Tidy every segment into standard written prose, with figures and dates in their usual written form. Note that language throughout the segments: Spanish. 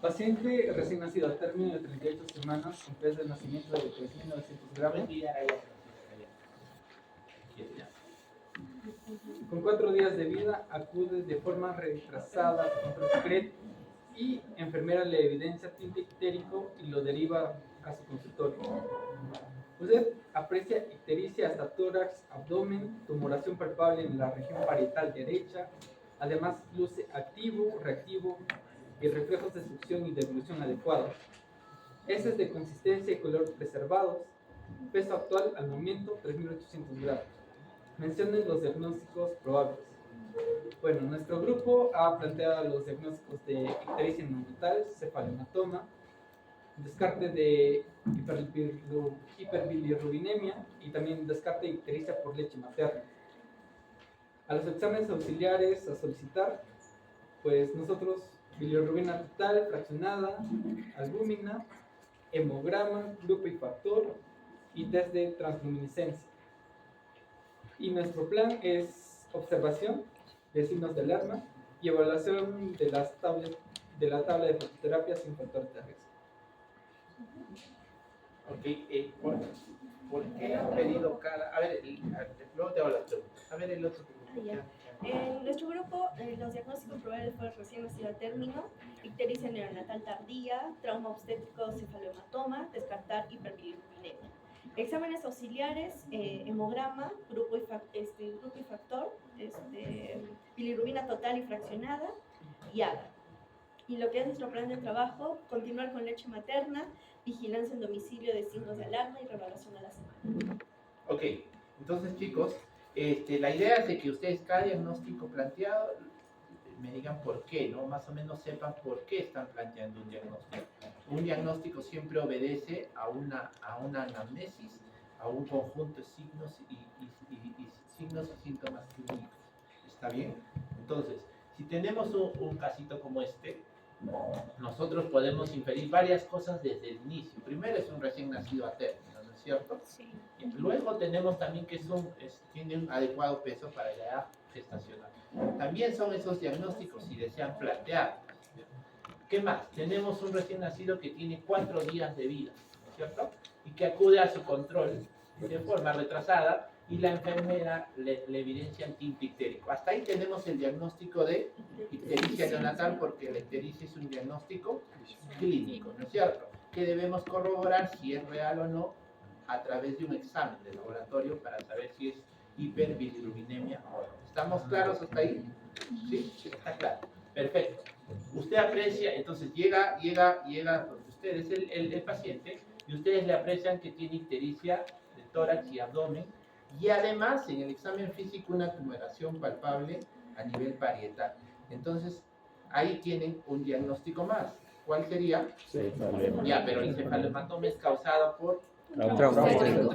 Paciente recién nacido a término de 38 semanas, con peso de nacimiento de 3.900 gramos, con 4 días de vida, acude de forma retrasada a su control secreto y enfermera le evidencia tinte ictérico y lo deriva a su consultorio. Usted aprecia ictericia hasta tórax, abdomen, tumoración palpable en la región parietal derecha, además luce activo, reactivo y reflejos de succión y devolución adecuados. Heces de consistencia y color preservados. Peso actual al momento 3.800 gramos. Mencionen los diagnósticos probables. Bueno, nuestro grupo ha planteado los diagnósticos de ictericia neonatal, cefalohematoma, descarte de hiperbilirrubinemia y también descarte de ictericia por leche materna. A los exámenes auxiliares a solicitar, pues nosotros bilirrubina total, fraccionada, albúmina, hemograma, grupo y factor y test de transluminiscencia. Y nuestro plan es observación de signos de alarma y evaluación de la tabla de fototerapia sin factor de riesgo. Ok, ¿por qué han pedido cada...? A ver, luego te hago las preguntas. A ver, el otro. En nuestro grupo, los diagnósticos probables fueron recién nacido a término, ictericia neonatal tardía, trauma obstétrico, cefalohematoma, descartar hiperbilirrubinemia. Exámenes auxiliares, hemograma, grupo y factor, bilirrubina total y fraccionada y ADA. Y lo que es nuestro plan de trabajo, continuar con leche materna, vigilancia en domicilio de signos de alarma y reevaluación a la semana. Ok, entonces chicos, la idea es de que ustedes cada diagnóstico planteado me digan por qué, ¿no? Más o menos sepan por qué están planteando un diagnóstico. Un diagnóstico siempre obedece a una anamnesis, a un conjunto de signos y signos y síntomas clínicos. ¿Está bien? Entonces, si tenemos un casito como este, nosotros podemos inferir varias cosas desde el inicio. Primero es un recién nacido a término, ¿no es cierto? Sí. Luego tenemos también que tiene un adecuado peso para la edad gestacional. También son esos diagnósticos si desean plantear. ¿Qué más? Tenemos un recién nacido que tiene 4 días de vida, ¿no es cierto? Y que acude a su control de forma retrasada y la enfermera le evidencia tinte ictérico. Hasta ahí tenemos el diagnóstico de ictericia neonatal, porque la ictericia es un diagnóstico clínico, ¿no es cierto? Que debemos corroborar si es real o no a través de un examen de laboratorio para saber si es hiperbilirrubinemia o no. ¿Estamos claros hasta ahí? Sí, está claro. Perfecto. Usted aprecia, entonces llega porque usted es el paciente y ustedes le aprecian que tiene ictericia de tórax y abdomen y además en el examen físico una tumoración palpable a nivel parietal. Entonces ahí tienen un diagnóstico más. ¿Cuál sería? Ya, pero el cefalohematoma es causado por trauma obstétrico.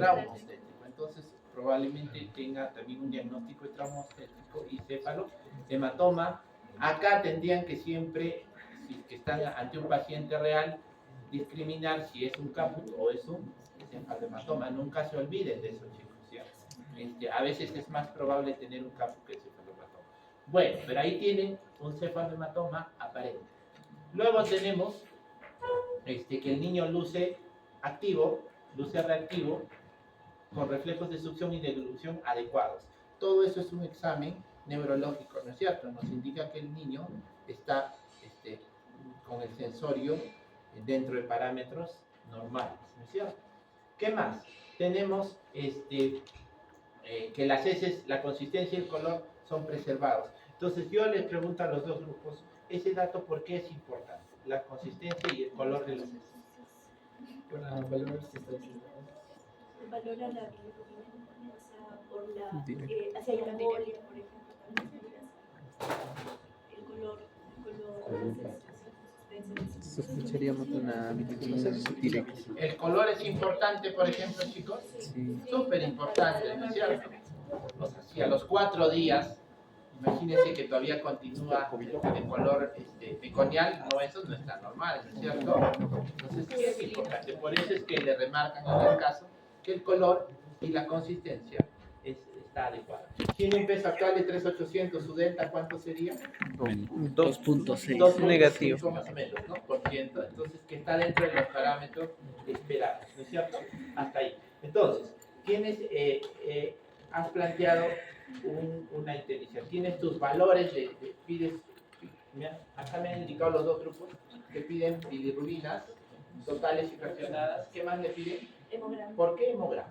Entonces probablemente tenga también un diagnóstico de trauma obstétrico y cefalohematoma. Acá tendrían que siempre, si que están ante un paciente real, discriminar si es un caput o es un cefalohematoma. Nunca se olviden de eso, chicos, ¿sí? A veces es más probable tener un caput que el cefalohematoma. Bueno, pero ahí tienen un cefalohematoma aparente. Luego tenemos que el niño luce activo, luce reactivo, con reflejos de succión y devolución adecuados. Todo eso es un examen neurológico, ¿no es cierto? Nos indica que el niño está con el sensorio dentro de parámetros normales, ¿no es cierto? ¿Qué más? Tenemos que las heces, la consistencia y el color son preservados. Entonces yo les pregunto a los dos grupos, ese dato, ¿por qué es importante? La consistencia y el color de las heces. Para valorar si está diciendo. Valora la bilirrubina, o sea, por la hacia la embolia, por ejemplo, también el color, Sospecharíamos una bilirrubina directa. El color es importante, por ejemplo, chicos. Sí. Súper importante, ¿no es cierto? O sea, si a los 4 días, imagínense que todavía continúa de color meconial, no, eso no está normal, ¿no es cierto? Entonces, ¿qué es importante? Por eso es que le remarcan en el caso que el color y la consistencia es está adecuada. Tiene un peso actual de 3.800, su delta, ¿cuánto sería? 2.6 negativo. 2.5 más o menos, ¿no? Por ciento. Entonces, que está dentro de los parámetros esperados, ¿no es cierto? Hasta ahí. Entonces, has planteado una inteligencia. Tienes tus valores pides, mira, acá me han indicado los dos grupos que piden bilirrubinas totales y fraccionadas. ¿Qué más le piden? Hemograma. ¿Por qué hemograma?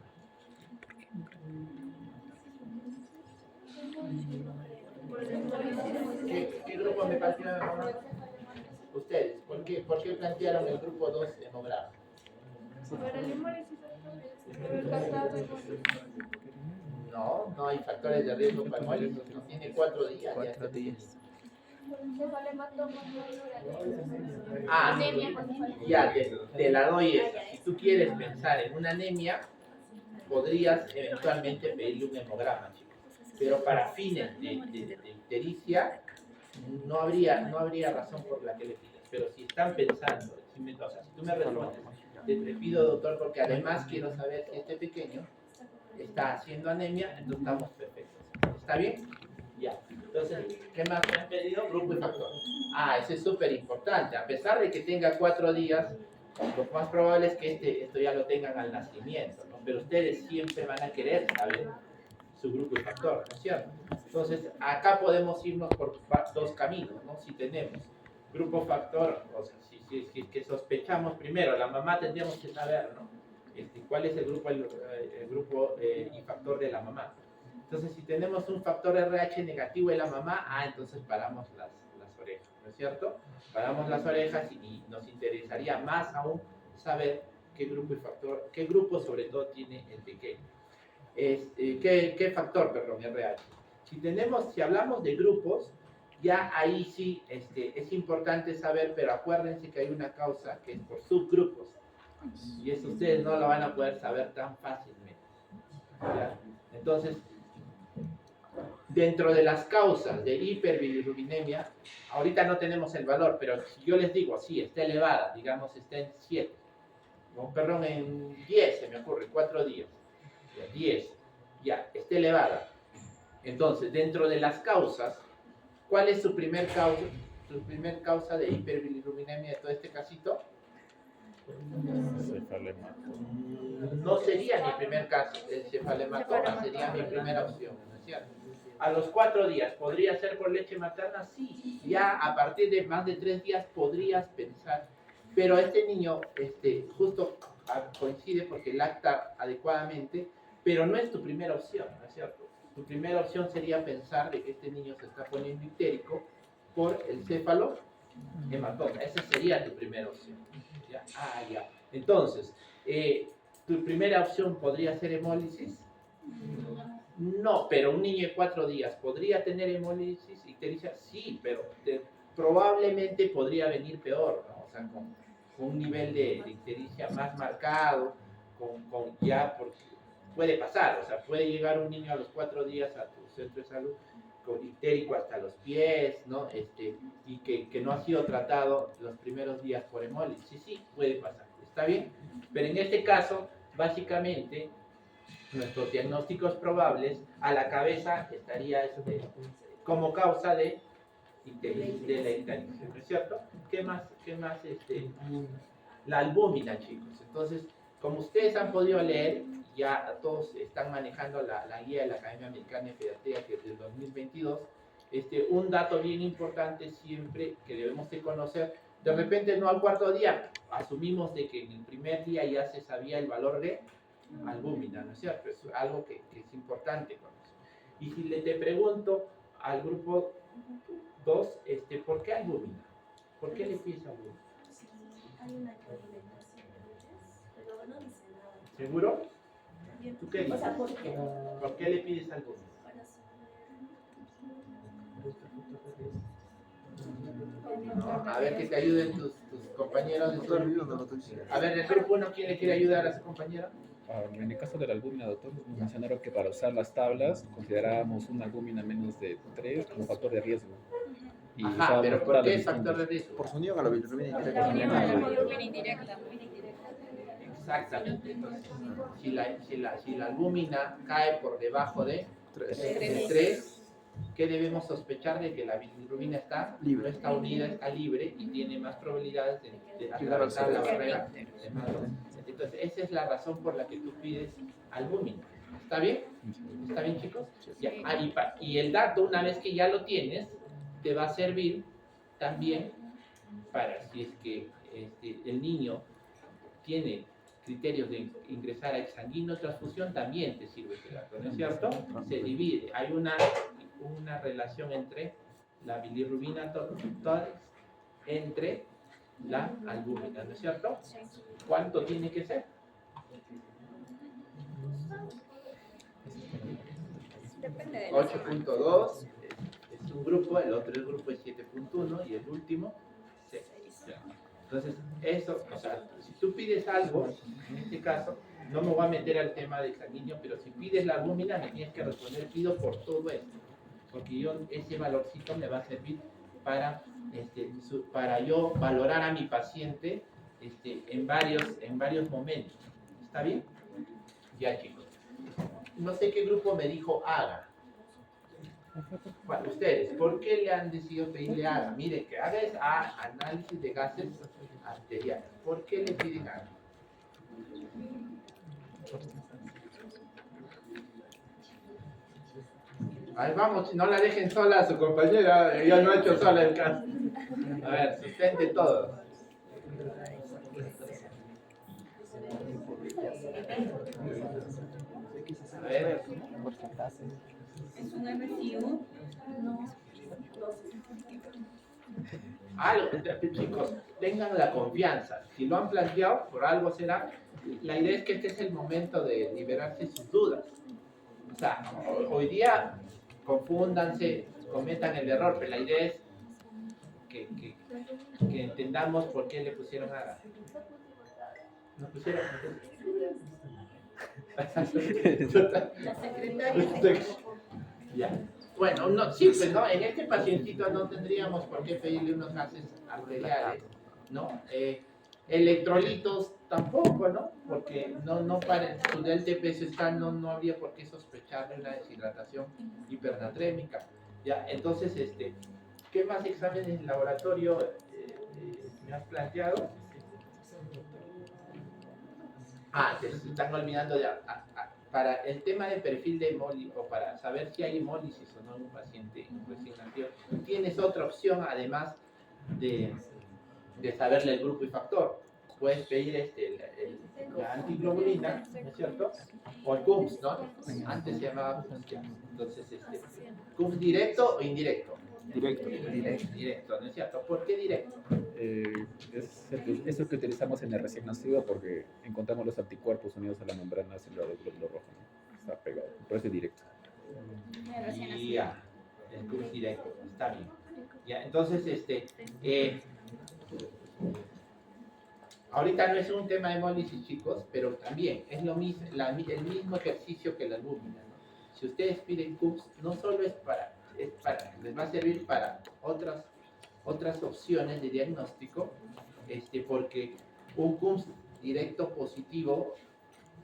¿Qué grupo me plantearon hemograma? Ustedes, ¿por qué plantearon el grupo 2 hemograma? No hay factores de riesgo para hemólisis, no tiene 4 días. 4 días. Ya, te la doy esa. Si tú quieres pensar en una anemia, podrías eventualmente pedirle un hemograma, chicos. Pero para fines de ictericia, no habría razón por la que le pidas. Pero si están pensando, si tú me respondes, te pido, doctor, porque además quiero saber si este pequeño está haciendo anemia, entonces estamos perfectos. ¿Está bien? Ya. Entonces, ¿qué más me han pedido? Grupo y factor. Eso es súper importante. A pesar de que tenga 4 días, lo más probable es que esto ya lo tengan al nacimiento, ¿no? Pero ustedes siempre van a querer saber su grupo y factor, ¿no es cierto? Entonces, acá podemos irnos por 2 caminos, ¿no? Si tenemos grupo factor, o sea, si que sospechamos primero, la mamá tendríamos que saber, ¿no? ¿Cuál es el grupo y factor de la mamá? Entonces, si tenemos un factor RH negativo en la mamá, entonces paramos las orejas, ¿no es cierto? Paramos las orejas y nos interesaría más aún saber qué grupo sobre todo tiene el pequeño. ¿Qué factor, perdón, RH? Si hablamos de grupos, ya ahí sí es importante saber, pero acuérdense que hay una causa que es por subgrupos. Y eso ustedes no lo van a poder saber tan fácilmente. ¿Ya? Entonces, dentro de las causas de hiperbilirrubinemia, ahorita no tenemos el valor, pero si yo les digo, sí, está elevada, digamos, está en 7, perdón, en 10, se me ocurre, 4 días, ya, 10, ya, está elevada. Entonces, dentro de las causas, ¿cuál es su primer causa de hiperbilirrubinemia de todo este casito? No sería mi primer caso, el cefalematoma sería mi primera opción, ¿no es cierto? A los 4 días, ¿podría ser por leche materna? Sí, ya a partir de más de 3 días podrías pensar, pero este niño justo coincide porque lacta adecuadamente, pero no es tu primera opción, ¿no es cierto? Tu primera opción sería pensar de que este niño se está poniendo ictérico por el cefalematoma, esa sería tu primera opción. ¿Ya? Ya. Entonces, ¿tu primera opción podría ser hemólisis? No, pero un niño de 4 días, ¿podría tener hemólisis ictericia? Sí, pero probablemente podría venir peor, ¿no? O sea, con un nivel de ictericia más marcado, puede pasar, o sea, puede llegar un niño a los 4 días a tu centro de salud con ictérico hasta los pies, ¿no? Y que no ha sido tratado los primeros días por hemólisis. Sí, puede pasar, ¿está bien? Pero en este caso, básicamente, nuestros diagnósticos probables, a la cabeza estaría como causa de la ictericia, ¿no es cierto? ¿Qué más? La albúmina, chicos. Entonces, como ustedes han podido leer, ya todos están manejando la guía de la Academia Americana de Pediatría, que es del 2022, un dato bien importante siempre que debemos de conocer, de repente no al 4.º día, asumimos de que en el primer día ya se sabía el valor de albúmina, ¿no es cierto? Es algo que es importante conocer. Y si te pregunto al grupo 2, ¿por qué albúmina? ¿Por qué le pides albúmina? ¿Seguro? ¿Tú qué dices? ¿Por qué le pides albúmina? No, a ver que te ayuden tus compañeros. A ver, el grupo 1, ¿quién le quiere ayudar a su compañero? En el caso de la albúmina, doctor, nos mencionaron que para usar las tablas considerábamos una albúmina menos de 3 como factor de riesgo. Y pero ¿por qué factor de riesgo? Por su unión a la bilirrubina indirecta. Exactamente. Entonces, si la albúmina cae por debajo de 3. 3, ¿qué debemos sospechar? De que la bilirrubina está Libre. no está unida, está libre y tiene más probabilidades de Llegar al atravesar la cerebro. barrera de Mantoux. Entonces, esa es la razón por la que tú pides albúmina. ¿Está bien? ¿Está bien, chicos? Ya, y el dato, una vez que ya lo tienes, te va a servir también para si es que el niño tiene criterios de ingresar a exsanguíneo transfusión, también te sirve este dato, ¿no es cierto? Se divide, hay una relación entre la bilirrubina total entre la albúmina, ¿no es cierto? ¿Cuánto tiene que ser? Depende de la semana. 8.2 es un grupo, el otro grupo es 7.1 y el último 6. Entonces, eso, o sea, si tú pides algo, en este caso, no me voy a meter al tema de sanguíneo, pero si pides la albúmina, me tienes que responder, pido por todo esto, porque ese valorcito me va a servir para, para yo valorar a mi paciente en varios momentos. ¿Está bien? Ya, chicos. No sé qué grupo me dijo haga. Bueno, ustedes, ¿por qué le han decidido pedirle haga? Miren, que haga es análisis de gases arteriales. ¿Por qué le piden haga? Ahí vamos, no la dejen sola a su compañera, ella no ha hecho sola el caso. A ver, sustente todos. A ver. Es un MCU. Chicos, tengan la confianza. Si lo han planteado, por algo será. La idea es que este es el momento de liberarse sus dudas. O sea, hoy día confúndanse, cometan el error, pero la idea es que entendamos por qué le pusieron a... ¿No pusieron? La secretaria. Ya. Bueno, no, sí, pues no, en este pacientito no tendríamos por qué pedirle unos gases arteriales, ¿no? Electrolitos tampoco, ¿no? Porque no para su delta de peso está, no habría por qué sospechar de una deshidratación hipernatrémica. Ya, entonces, ¿qué más exámenes en laboratorio me has planteado? Se están olvidando ya. Para el tema de perfil de hemólisis, o para saber si hay hemólisis o no en un paciente recién nacido, tienes otra opción además de saberle el grupo y factor. Puedes pedir la antiglobulina, ¿no es cierto? O el CUMS, ¿no? Antes se llamaba CUMS. Entonces, ¿CUMS directo o indirecto? Directo, ¿no es cierto? ¿Por qué directo? Es lo que utilizamos en el recién nacido porque encontramos los anticuerpos unidos a la membrana celular del glóbulo rojo, ¿no? Está pegado, por eso es directo. Y ya, el CUMS directo, está bien. Ya, entonces, ahorita no es un tema de hemólisis, chicos, pero también es lo mismo, el mismo ejercicio que la albúmina, ¿no? Si ustedes piden CUMS, no solo les va a servir para otras opciones de diagnóstico, porque un CUMS directo positivo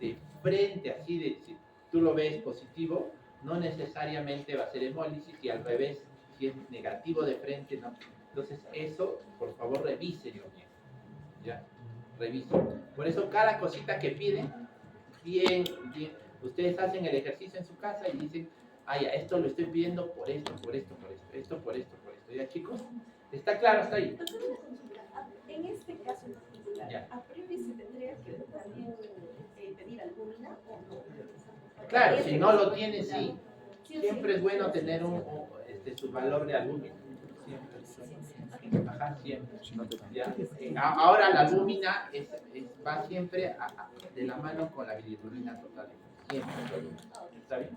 de frente, así de, si tú lo ves positivo, no necesariamente va a ser hemólisis, y al revés, si es negativo de frente, no. Entonces eso, por favor, revísenlo bien, ¿ya? Revisen. Por eso cada cosita que piden, bien, ustedes hacen el ejercicio en su casa y dicen, ya, esto lo estoy pidiendo por esto, por esto. ¿Ya, chicos? ¿Está claro hasta ahí? En este caso en particular, Ya. ¿a priori se tendría que también pedir albúmina o no? Claro, si no lo tiene, sí. Sí o Siempre sí. es bueno tener su valor de albúmina. Siempre. Ajá, siempre. ¿Ya? Ahora la albúmina va siempre de la mano con la bilirrubina total. Siempre. ¿Está bien?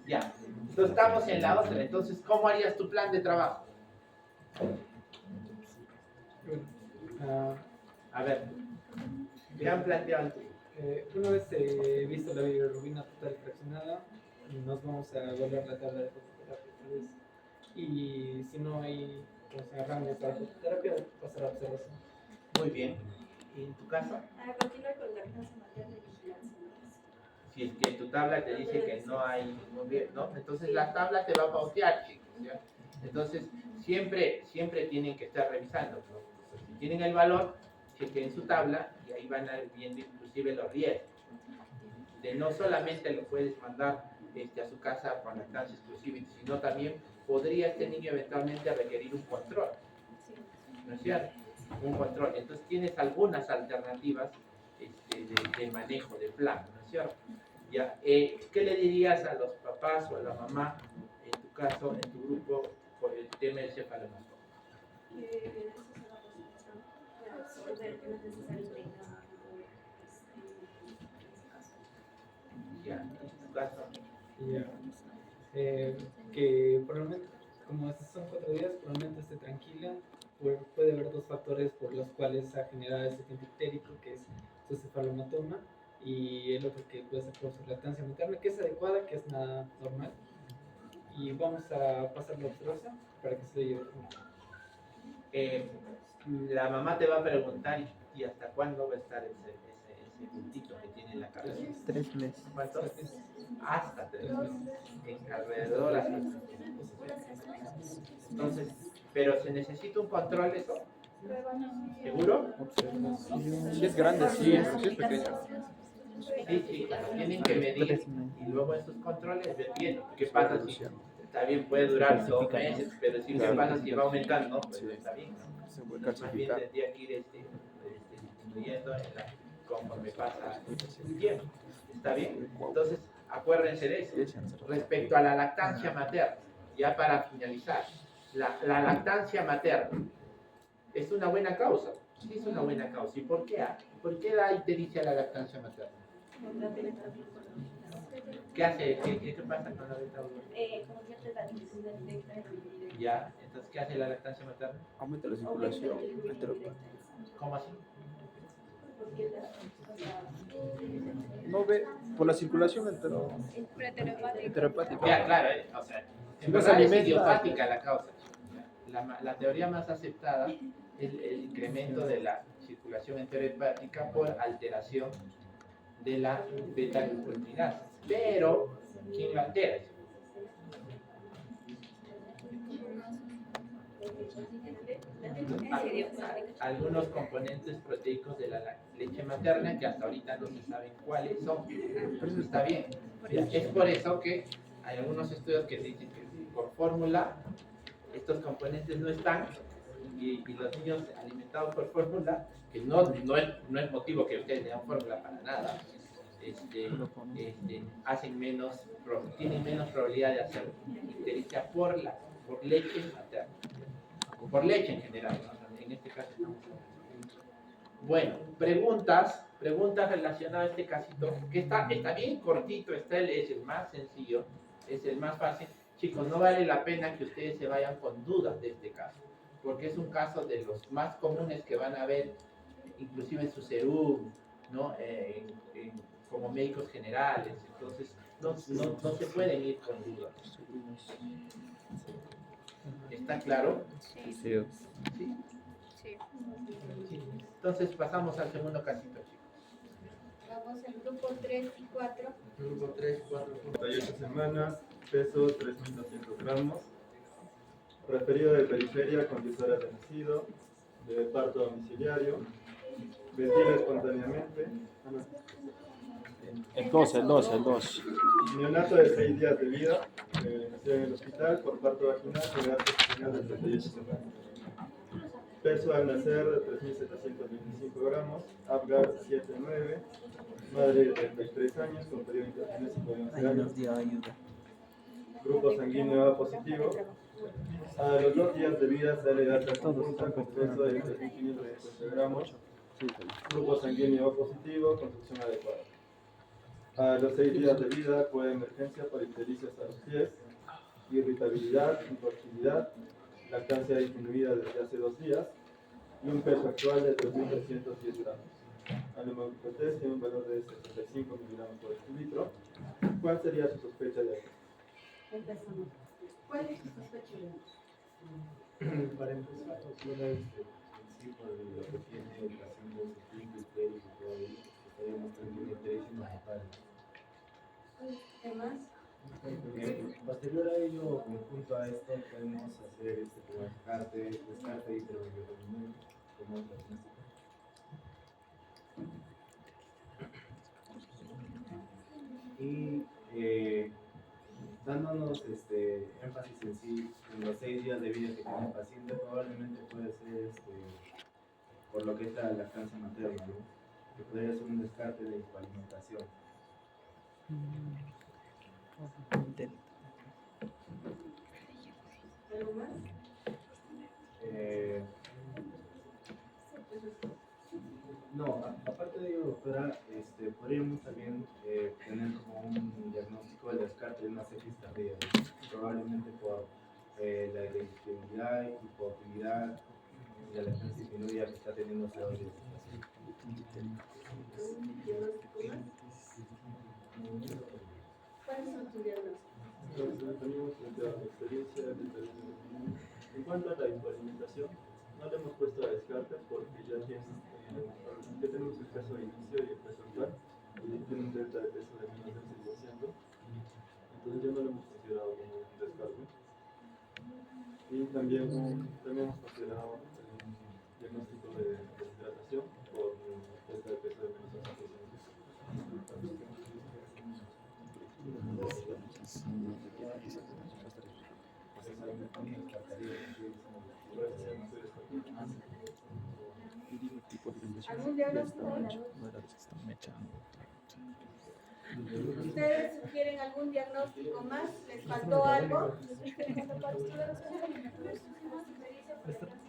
Ya. Entonces estamos en la otra. Entonces, ¿cómo harías tu plan de trabajo? A ver, ¿qué han planteado el tuyo? Una vez visto la bilirrubina total fraccionada, nos vamos a evaluar la tabla de fototerapia tal vez. Y si no hay rango para fototerapia, pasar a observación. Muy bien. ¿Y en tu caso? A continuar con la lactancia materna y vigilancia. Si es que tu tabla te dice que no hay, ¿no? Entonces la tabla te va a pautear, chicos, ¿ya? Entonces, siempre tienen que estar revisando, ¿no? Si tienen el valor, chequen su tabla y ahí van a ir viendo inclusive los riesgos. De no solamente lo puedes mandar a su casa con lactancia exclusiva, sino también podría este niño eventualmente requerir un control, ¿no es cierto? Un control. Entonces tienes algunas alternativas de manejo, de plan, ¿no es cierto? ¿Ya? ¿Qué le dirías a los papás o a la mamá, en tu caso, en tu grupo, por el tema del cefalomatoma? Ya, en tu caso. Ya. Que probablemente, como estos son 4 días, probablemente esté tranquila. Puede haber 2 factores por los cuales se ha generado ese tiempo ictérico, que es su cefalomatoma, y el otro que puede ser por su lactancia materna, que es adecuada, que es nada normal. Y vamos a pasar la observación para que se lleve. La mamá te va a preguntar, ¿y hasta cuándo va a estar ese puntito que tiene en la cabeza? 3 meses. ¿Cuánto? Hasta 3 meses. Alrededor hasta 3 meses. Entonces, pero se necesita un control de eso. ¿Seguro? Si es grande, sí, si es pequeño. Sí, sí, tienen que medir y luego esos controles ver bien qué pasa si está bien, puede durar 2 meses, pero sí, qué pasa si va aumentando, ¿no? Pues está bien, ¿no? Se puede Más bien calcificar. tendría que ir disminuyendo conforme pasa el tiempo. ¿Está bien? Entonces, acuérdense de eso. Respecto a la lactancia materna, ya para finalizar, la lactancia materna es una buena causa. Sí, es una buena causa. ¿Y por qué? ¿Por qué da ictericia la lactancia materna? ¿Qué hace? ¿Qué pasa con la beta Ya, entonces, ¿qué hace la lactancia materna? Aumenta la circulación. ¿Cómo así? No ve por la circulación enteropática. Ya, claro, o sea, en no se verdad es alimenta. idiopática la causa. La teoría más aceptada es el incremento de la circulación enterohepática por alteración de la beta-glucosinasa. Pero, ¿quién lo altera? Algunos componentes proteicos de la leche materna que hasta ahorita no se saben cuáles son. Pero está bien. Es por eso que hay algunos estudios que dicen que por fórmula estos componentes no están y los niños alimentados por fórmula, que no es motivo que ustedes tengan fórmula para nada, tienen menos probabilidad de hacer ictericia por leche materna, o por leche en general, ¿no? En este caso estamos hablando. Bueno, preguntas relacionadas a este casito, que está bien cortito, es el más sencillo, es el más fácil. Chicos, no vale la pena que ustedes se vayan con dudas de este caso, porque es un caso de los más comunes que van a ver, inclusive en su serum, ¿no? Como médicos generales, entonces no se pueden ir con dudas. ¿Está claro? Sí. ¿Sí? Entonces pasamos al segundo casito, chicos. Vamos al grupo 3 y 4. Grupo 3, 4.8 semanas, peso 3.200 gramos, referido de periferia con 10 horas de nacido, de parto domiciliario, ventila espontáneamente, El 2. neonato de 6 días de vida, nació en el hospital por parto vaginal con edad posicional de 38 semanas. Peso al nacer de 3.725 gramos, Apgar 7-9, madre de 33 años, con periodo intergenésico de 11 años. Grupo sanguíneo A positivo. A los 2 días de vida sale de alta conjunta con peso de 3.550 gramos. Grupo sanguíneo A positivo, construcción adecuada. A los 6 días de vida, puede emergencia por ictericia hasta los pies, irritabilidad, infertilidad, lactancia disminuida desde hace 2 días y un peso actual de 3.310 gramos. Al hemoglucotés tiene un valor de 75 miligramos por decilitro. ¿Cuál sería su sospecha de esto? ¿Cuál es tu sospecha? Para empezar, sí, por lo que tiene el paciente, su pico, y todo eso, estaríamos teniendo interés en los padres. ¿Qué más? Posterior a ello, junto a esto, podemos hacer como descarte y prevenimiento, como diagnóstico. Y dándonos énfasis en sí, en los 6 días de vida que tiene el paciente, probablemente puede ser por lo que es la lactancia materna, ¿no? Que podría ser un descarte de alimentación. ¿Algo más? No, aparte de ello, doctora, podríamos también tener como un diagnóstico del descarte de una sepsis tardía, ¿no? Probablemente por la irritabilidad, hipoactividad y la lactancia disminuida que está teniendo ese hoy. ¿Cuáles son tus diagnósticos? Entonces, tenemos la experiencia en cuanto a la alimentación, no le hemos puesto a descarte porque ya tenemos el peso de inicio y el peso actual, y tiene un delta de peso de menos del 6%, entonces ya no lo hemos considerado como un descarte. Y también hemos considerado el diagnóstico de deshidratación por delta de peso de menos del 6%. ¿Algún diagnóstico? ¿Ustedes sugieren algún diagnóstico más? ¿Les faltó algo? Experiencia por la cáncer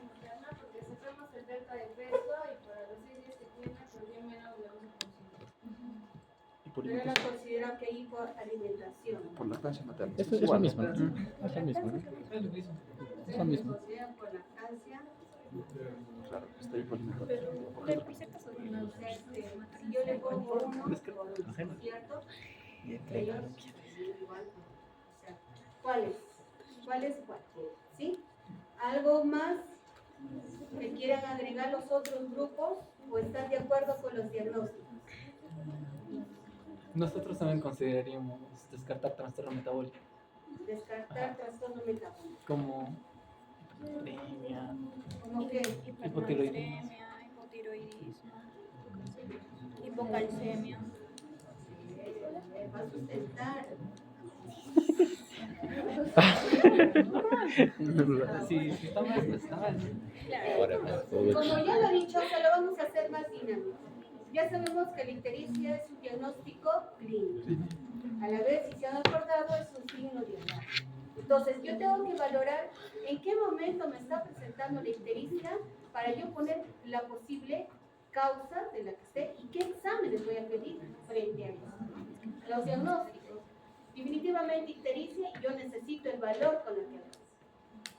materna, porque sacamos el delta de peso y para los 6 días que tiene, pues bien menos lo vamos a considerar. Pero no consideran que hay hipoalimentación. Por lactancia materna. Es lo mismo. Es lo mismo. Es lo mismo. Consideran por lactancia. Claro, está hipoalimentado. Pero por si acaso no. Entonces, si yo le pongo uno, ¿cierto? Ellos igual. O sea, ¿cuáles? ¿Cuáles? ¿Sí? ¿Algo más que quieran agregar los otros grupos o están de acuerdo con los diagnósticos? Nosotros también consideraríamos descartar trastorno metabólico, Descartar trastorno metabólico. como anemia, ¿Cómo que? hipotiroidismo. Hipotiroidismo, hipocalcemia. Va a sustentar. Sí, está mal, está mal. Como ya lo he dicho, se lo vamos a hacer más dinámico. Ya sabemos que la ictericia es un diagnóstico clínico. A la vez, si se han acordado, es un signo diagnóstico. Entonces, yo tengo que valorar en qué momento me está presentando la ictericia para yo poner la posible causa de la que esté y qué exámenes voy a pedir frente a eso. Los diagnósticos. Definitivamente ictericia, yo necesito el valor con el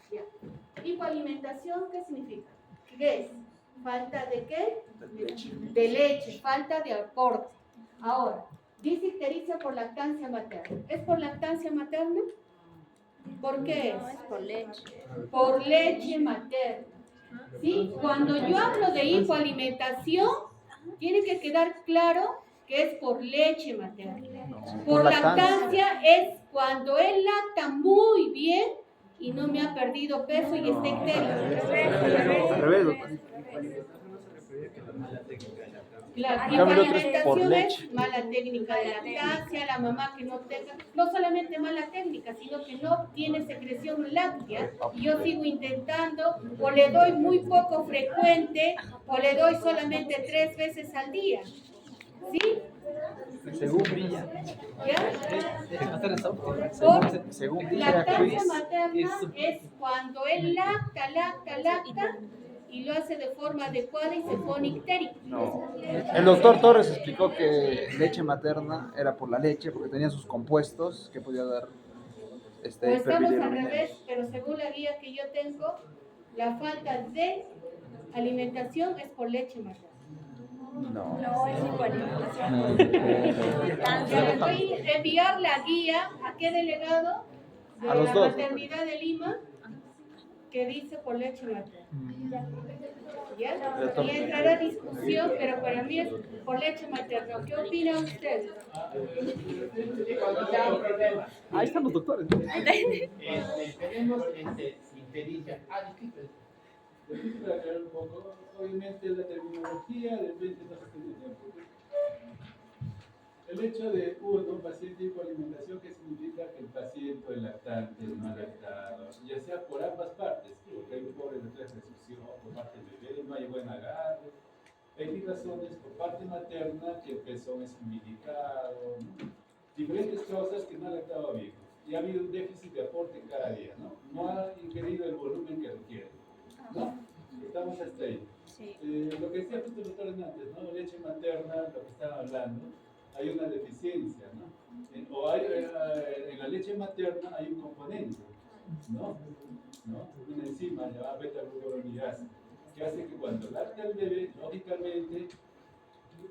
que hago. Ya. Hipoalimentación, ¿qué significa? ¿Qué es? ¿Falta de qué? De leche, falta de aporte. Ahora, dice ictericia por lactancia materna. ¿Es por lactancia materna? ¿Por qué No, es por leche. Por leche materna. ¿Sí? Cuando yo hablo de hipoalimentación, tiene que quedar claro que es por leche materna. Por lactancia es cuando él lacta muy bien y no me ha perdido peso y está ictérico. Al revés, doctor. Claro, En cambio, el otro es por hipoalimentación leche. es mala técnica de lactancia, la mamá que no tenga, no solamente mala técnica, sino que no tiene secreción láctea y yo sigo intentando, o le doy muy poco frecuente, o le doy solamente 3 veces al día. ¿Sí? Según brilla. ¿Ya? Por Según lactancia materna es cuando él lacta y lo hace de forma adecuada y se pone ictérico. No. El doctor Torres explicó que leche materna era por la leche, porque tenía sus compuestos que podía dar O estamos al hiperbilirubinemia. revés, pero según la guía que yo tengo, la falta de alimentación es por leche materna. No. No, es hipoalimentación. Les voy a enviar la guía a qué delegado de A los la dos. maternidad de Lima que dice por leche materna. ¿Ya? Y entrará discusión, pero para mí es por leche materna. ¿Qué opina usted? Ahí están los doctores. Tenemos ictericia. Disculpe. Permíteme aclarar un poco. Obviamente la terminología de repente no se tiene tiempo. El hecho de un paciente hipoalimentación, ¿qué significa? Que el paciente o el lactante no ha lactado, ya sea por ambas partes, porque hay pobres de resucción, por parte del bebé no hay buen agarre, hay razones por parte materna que el pezón es umbilicado, ¿no? Diferentes cosas que no ha lactado bien, y ha habido un déficit de aporte cada día, ¿no? No ha ingerido el volumen que requiere, ¿no? Estamos hasta ahí. Sí. Lo que decía justo el doctor antes, ¿no? Leche materna, lo que estaba hablando, hay una deficiencia, ¿no? O hay, en la leche materna hay un componente, ¿no? Una enzima llamada beta-glucuronidasa, que hace que cuando lacta el bebé, lógicamente,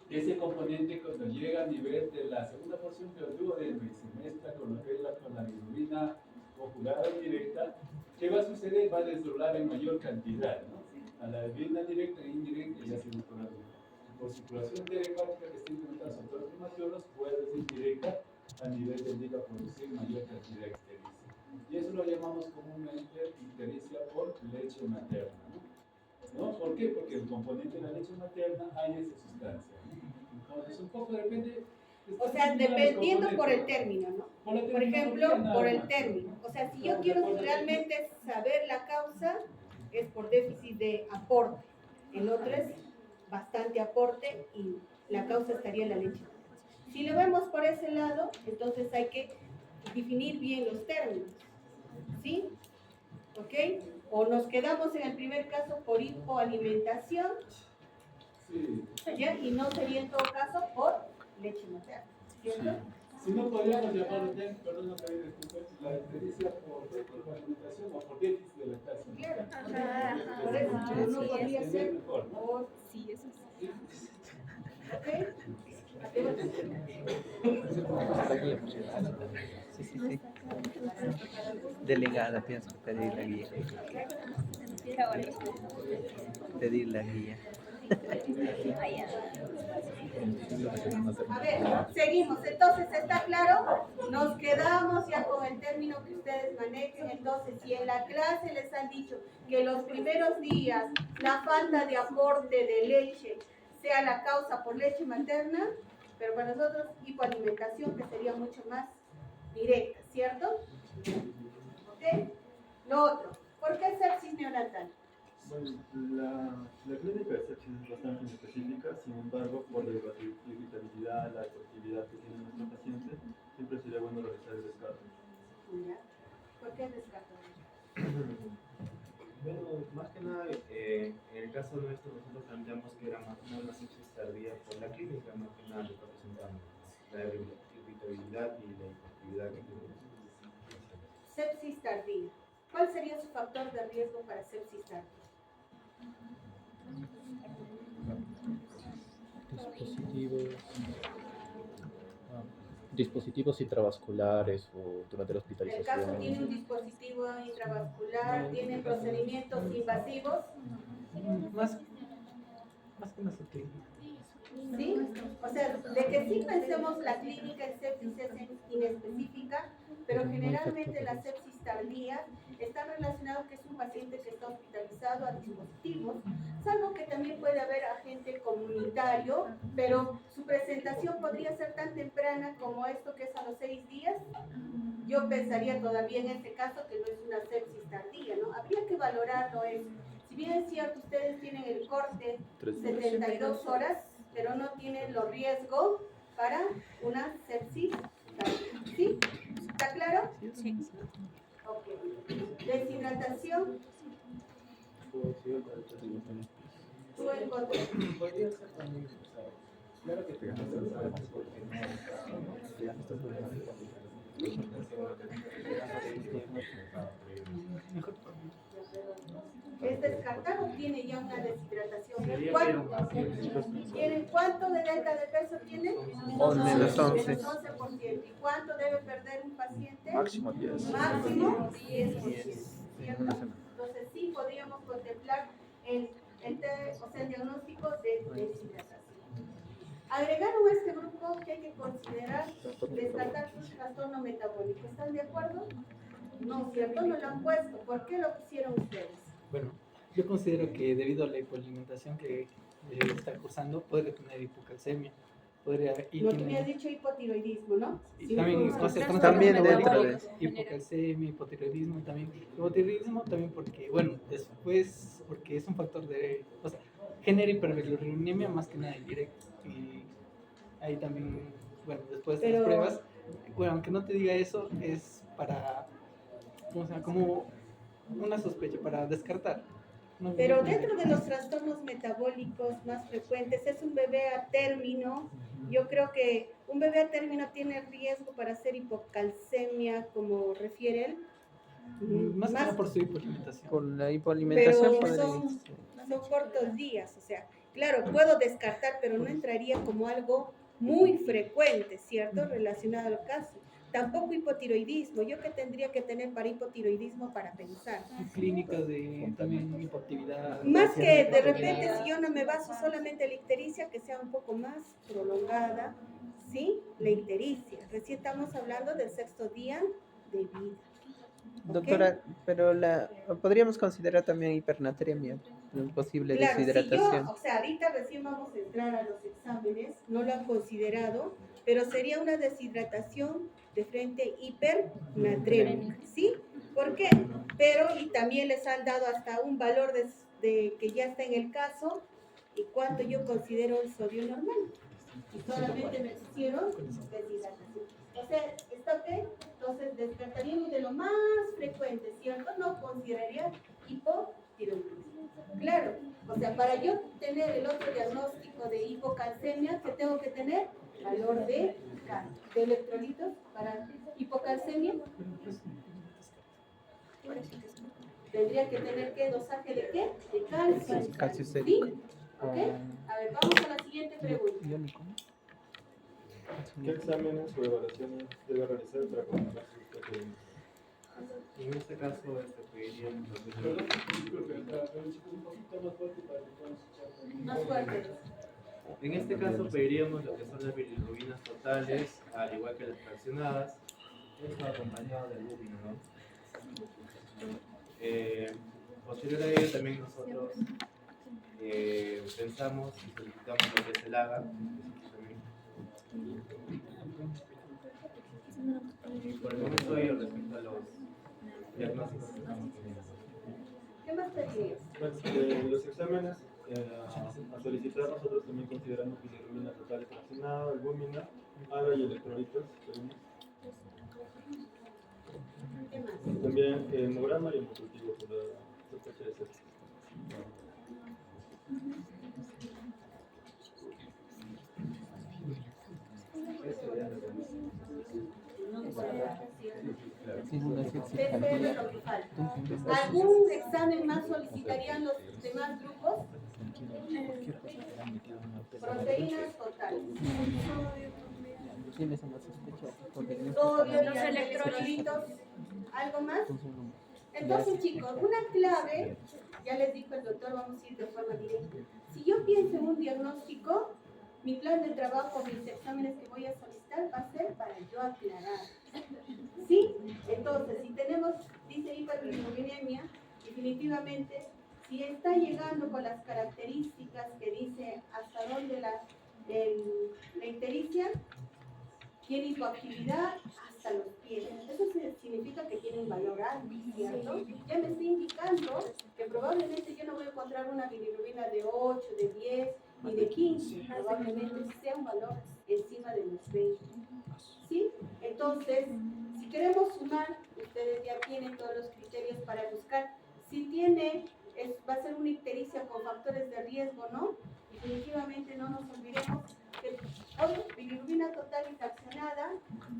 ese componente cuando llega a nivel de la segunda porción del duodeno y se mezcla con lo que es con la bilirrubina oculada directa, ¿qué va a suceder? Va a desdoblar en mayor cantidad, ¿no? A la bilirrubina directa e indirecta ya se mejora por circulación hepática que está implementada sobre todo los prematuros, puede ser directa a nivel del hígado producir mayor cantidad de ictericia. Y eso lo llamamos comúnmente ictericia por leche materna, ¿no? ¿Por qué? Porque el componente de la leche materna hay esa sustancia, ¿no? Entonces, un poco depende. O sea, dependiendo por el término, ¿no? Por ejemplo, por el término. O sea, si yo quiero realmente saber la causa, es por déficit de aporte. El otro es bastante aporte y la causa estaría en la leche. Si lo vemos por ese lado, entonces hay que definir bien los términos, ¿sí? ¿Ok? O nos quedamos en el primer caso por hipoalimentación, Sí. ¿ya? Y no sería en todo caso por leche materna, ¿cierto? Si no podríamos llamarlo, perdón, no me disculpe, la ictericia por alimentación o por déficit de lactancia. Claro. Por eso, pero no podría ser Mejor, ¿no? por... Sí, eso sí. ¿Ok? Sí, sí, sí. Delegada, pienso pedir la guía. Pedir la guía. A ver, seguimos. Entonces, ¿está claro? Nos quedamos ya con el término que ustedes manejen. Entonces, si en la clase les han dicho que los primeros días la falta de aporte de leche sea la causa por leche materna, pero para nosotros hipoalimentación, que sería mucho más directa, ¿cierto? ¿Ok? Lo otro, ¿por qué sepsis neonatal? Bueno, la clínica de sepsis es bastante específica, sin embargo, por la irritabilidad, la efectividad que tiene nuestro paciente, siempre sería bueno realizar el descarte. ¿Ya? ¿Por qué descarto? Bueno, más que nada, en el caso nuestro, nosotros planteamos que era más una sepsis tardía por la clínica, más que nada lo que presentamos, la irritabilidad y la efectividad que tenemos. Sepsis tardía. ¿Cuál sería su factor de riesgo para sepsis tardía? Dispositivos intravasculares o durante la El caso hospitalización. tiene un dispositivo intravascular, tiene procedimientos invasivos, Más que una sutil. ¿sí? O sea, de que sí pensemos la clínica en sepsis es inespecífica, pero generalmente la sepsis tardía está relacionado que es un paciente que está hospitalizado a dispositivos, salvo que también puede haber agente comunitario, pero su presentación podría ser tan temprana como esto que es a los 6 días. Yo pensaría todavía en este caso que no es una sepsis tardía, ¿no? Habría que valorarlo eso. Si bien es cierto, ustedes tienen el corte 72 horas, pero no tienen los riesgos para una sepsis tardía. ¿Sí? ¿Está claro? Sí. Ok. Deshidratación. Tú encontré. Podría ser también, o sea, claro que tenemos que saber porque ¿Es descartado o tiene ya una deshidratación? ¿Cuánto de delta de peso tiene? Menos 11. Menos 11%. ¿Y cuánto debe perder un paciente? Máximo 10. Máximo 10%. ¿Cierto? Entonces sí podríamos contemplar o diagnóstico de deshidratación. Agregaron a este grupo que hay que considerar descartar su trastorno metabólico. ¿Están de acuerdo? No, ¿cierto? No lo han puesto. ¿Por qué lo pusieron ustedes? Bueno, yo considero que debido a la hipoalimentación que está cursando, podría tener hipocalcemia. Y Lo que me has dicho hipotiroidismo, ¿no? y también, o sea, También trastorno dentro de metabólico, hipocalcemia, hipotiroidismo también. Hipotiroidismo también porque, bueno, después, porque es un factor de, o sea, genera hiperbilirubinemia más que nada indirecto. Y ahí también, bueno, después de las Pero- pruebas, bueno, aunque no te diga eso, es para, ¿cómo se llama? Como una sospecha, para descartar. No- Pero no- dentro de los trastornos metabólicos más frecuentes es un bebé a término. Yo creo que un bebé a término tiene riesgo para hacer hipocalcemia, como refiere él. Más que nada por su hipoalimentación. Por la hipoalimentación Pero podría son cortos días, o sea, claro, puedo descartar, pero no entraría como algo muy frecuente, ¿cierto? Relacionado al caso. Tampoco hipotiroidismo. ¿Yo qué tendría que tener para hipotiroidismo para pensar? Clínica de también hipoactividad. Más que de hipoactividad. repente, si yo no me baso solamente en la ictericia, que sea un poco más prolongada, ¿sí? La ictericia. Recién estamos hablando del 6º día de vida. ¿Ok? Doctora, pero podríamos considerar también hipernatremia, posible Claro, si deshidratación. yo, o sea, ahorita recién vamos a entrar a los exámenes, no lo han considerado, pero sería una deshidratación de frente hipernatrémica, ¿sí? ¿Por qué? Pero, y también les han dado hasta un valor de que ya está en el caso, y cuánto yo considero el sodio normal. Y solamente me pusieron deshidratación. O sea, ¿está ok? Entonces, descartaríamos de lo más frecuente, ¿cierto? No consideraría hipotiroidismo. Claro, o sea, para yo tener el otro diagnóstico de hipocalcemia, ¿qué tengo que tener? Valor de electrolitos para hipocalcemia. Tendría que tener ¿qué? ¿Dosaje de qué? De calcio. Calcio ¿Sí? cético. ¿Ok? A ver, vamos a la siguiente pregunta. ¿Qué exámenes o evaluaciones debe realizar para confirmar sus requerimientos? En este caso, pediríamos lo que Perdón, disculpe, un poquito más fuerte para que puedan escuchar también. Más fuerte. En este caso pediríamos lo que son las bilirrubinas totales, al igual que las fraccionadas, esto acompañado del albúmino, ¿no? Posterior a ello también nosotros pensamos y solicitamos lo que es el AGA, por el momento ello respecto a los diagnósticos que estamos teniendo. ¿Qué más pedirías? Bueno, los exámenes a solicitar nosotros también consideramos bilirrubina total fraccionada, albúmina, AGA y electrolitos. ¿Qué más? También hemograma y hemocultivo por la sospecha de sepsis. PCR lo que falta. ¿Algún examen más solicitarían los demás grupos? Proteínas totales. Tienes una sospecha Sodio, los electrolitos. ¿Algo más? Entonces, chicos, una clave, ya les dijo el doctor, vamos a ir de forma directa. Si yo pienso en un diagnóstico, mi plan de trabajo, mis exámenes que voy a solicitar va a ser para yo aclarar. ¿Sí? Entonces, si tenemos, dice hiperbilirubinemia, definitivamente, si está llegando con las características que dice hasta dónde la ictericia, tiene hipoactividad hasta los pies. Eso significa que tiene un valor alto, ¿cierto? Ya me está indicando que probablemente yo no voy a encontrar una bilirrubina de 8, de 10 ni de 15. Probablemente sea un valor encima de los 20. ¿Sí? Entonces, si queremos sumar, ustedes ya tienen todos los criterios para buscar. Si tiene, va a ser una ictericia con factores de riesgo, ¿no? Definitivamente no nos olvidemos que bilirrubina total y fraccionada,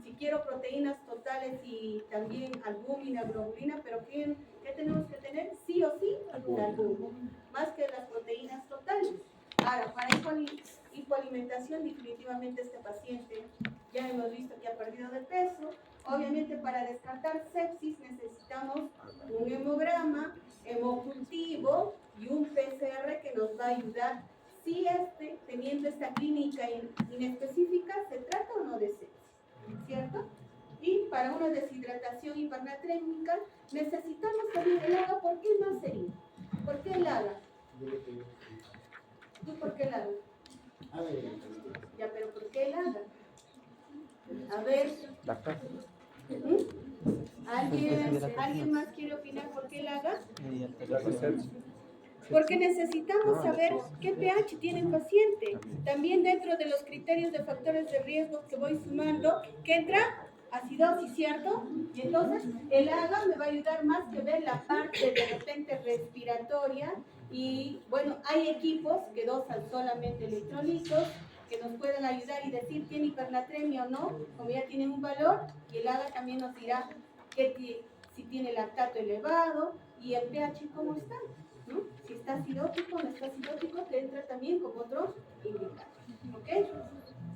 si quiero proteínas totales y también albúmina, globulina, pero ¿qué tenemos que tener? Sí o sí, albúmina, más que las proteínas totales. Ahora, para hipoalimentación, definitivamente este paciente ya hemos visto que ha perdido de peso. Obviamente, para descartar sepsis necesitamos un hemograma, hemocultivo y un PCR que nos va a ayudar si teniendo esta clínica inespecífica, ¿se trata o no de sepsis? ¿Cierto? Y para una deshidratación hipernatrémica necesitamos también el AGA. ¿Por qué no sería? ¿Por qué el AGA? ¿Tú por qué el AGA? Ya, pero ¿por qué el AGA? A ver. ¿Alguien más quiere opinar por qué el AGA? Porque necesitamos saber qué pH tiene el paciente. También dentro de los criterios de factores de riesgo que voy sumando, que entra acidosis, ¿cierto? Y entonces el AGA me va a ayudar más que ver la parte de repente respiratoria. Y bueno, hay equipos que dosan solamente electrolitos, que nos pueden ayudar y decir tiene hipernatremia o no, como ya tienen un valor, y el AGA también nos dirá si tiene lactato elevado y el pH cómo está, ¿no? Si está acidótico o no está acidótico, que entra también como otro indicador. ¿Ok?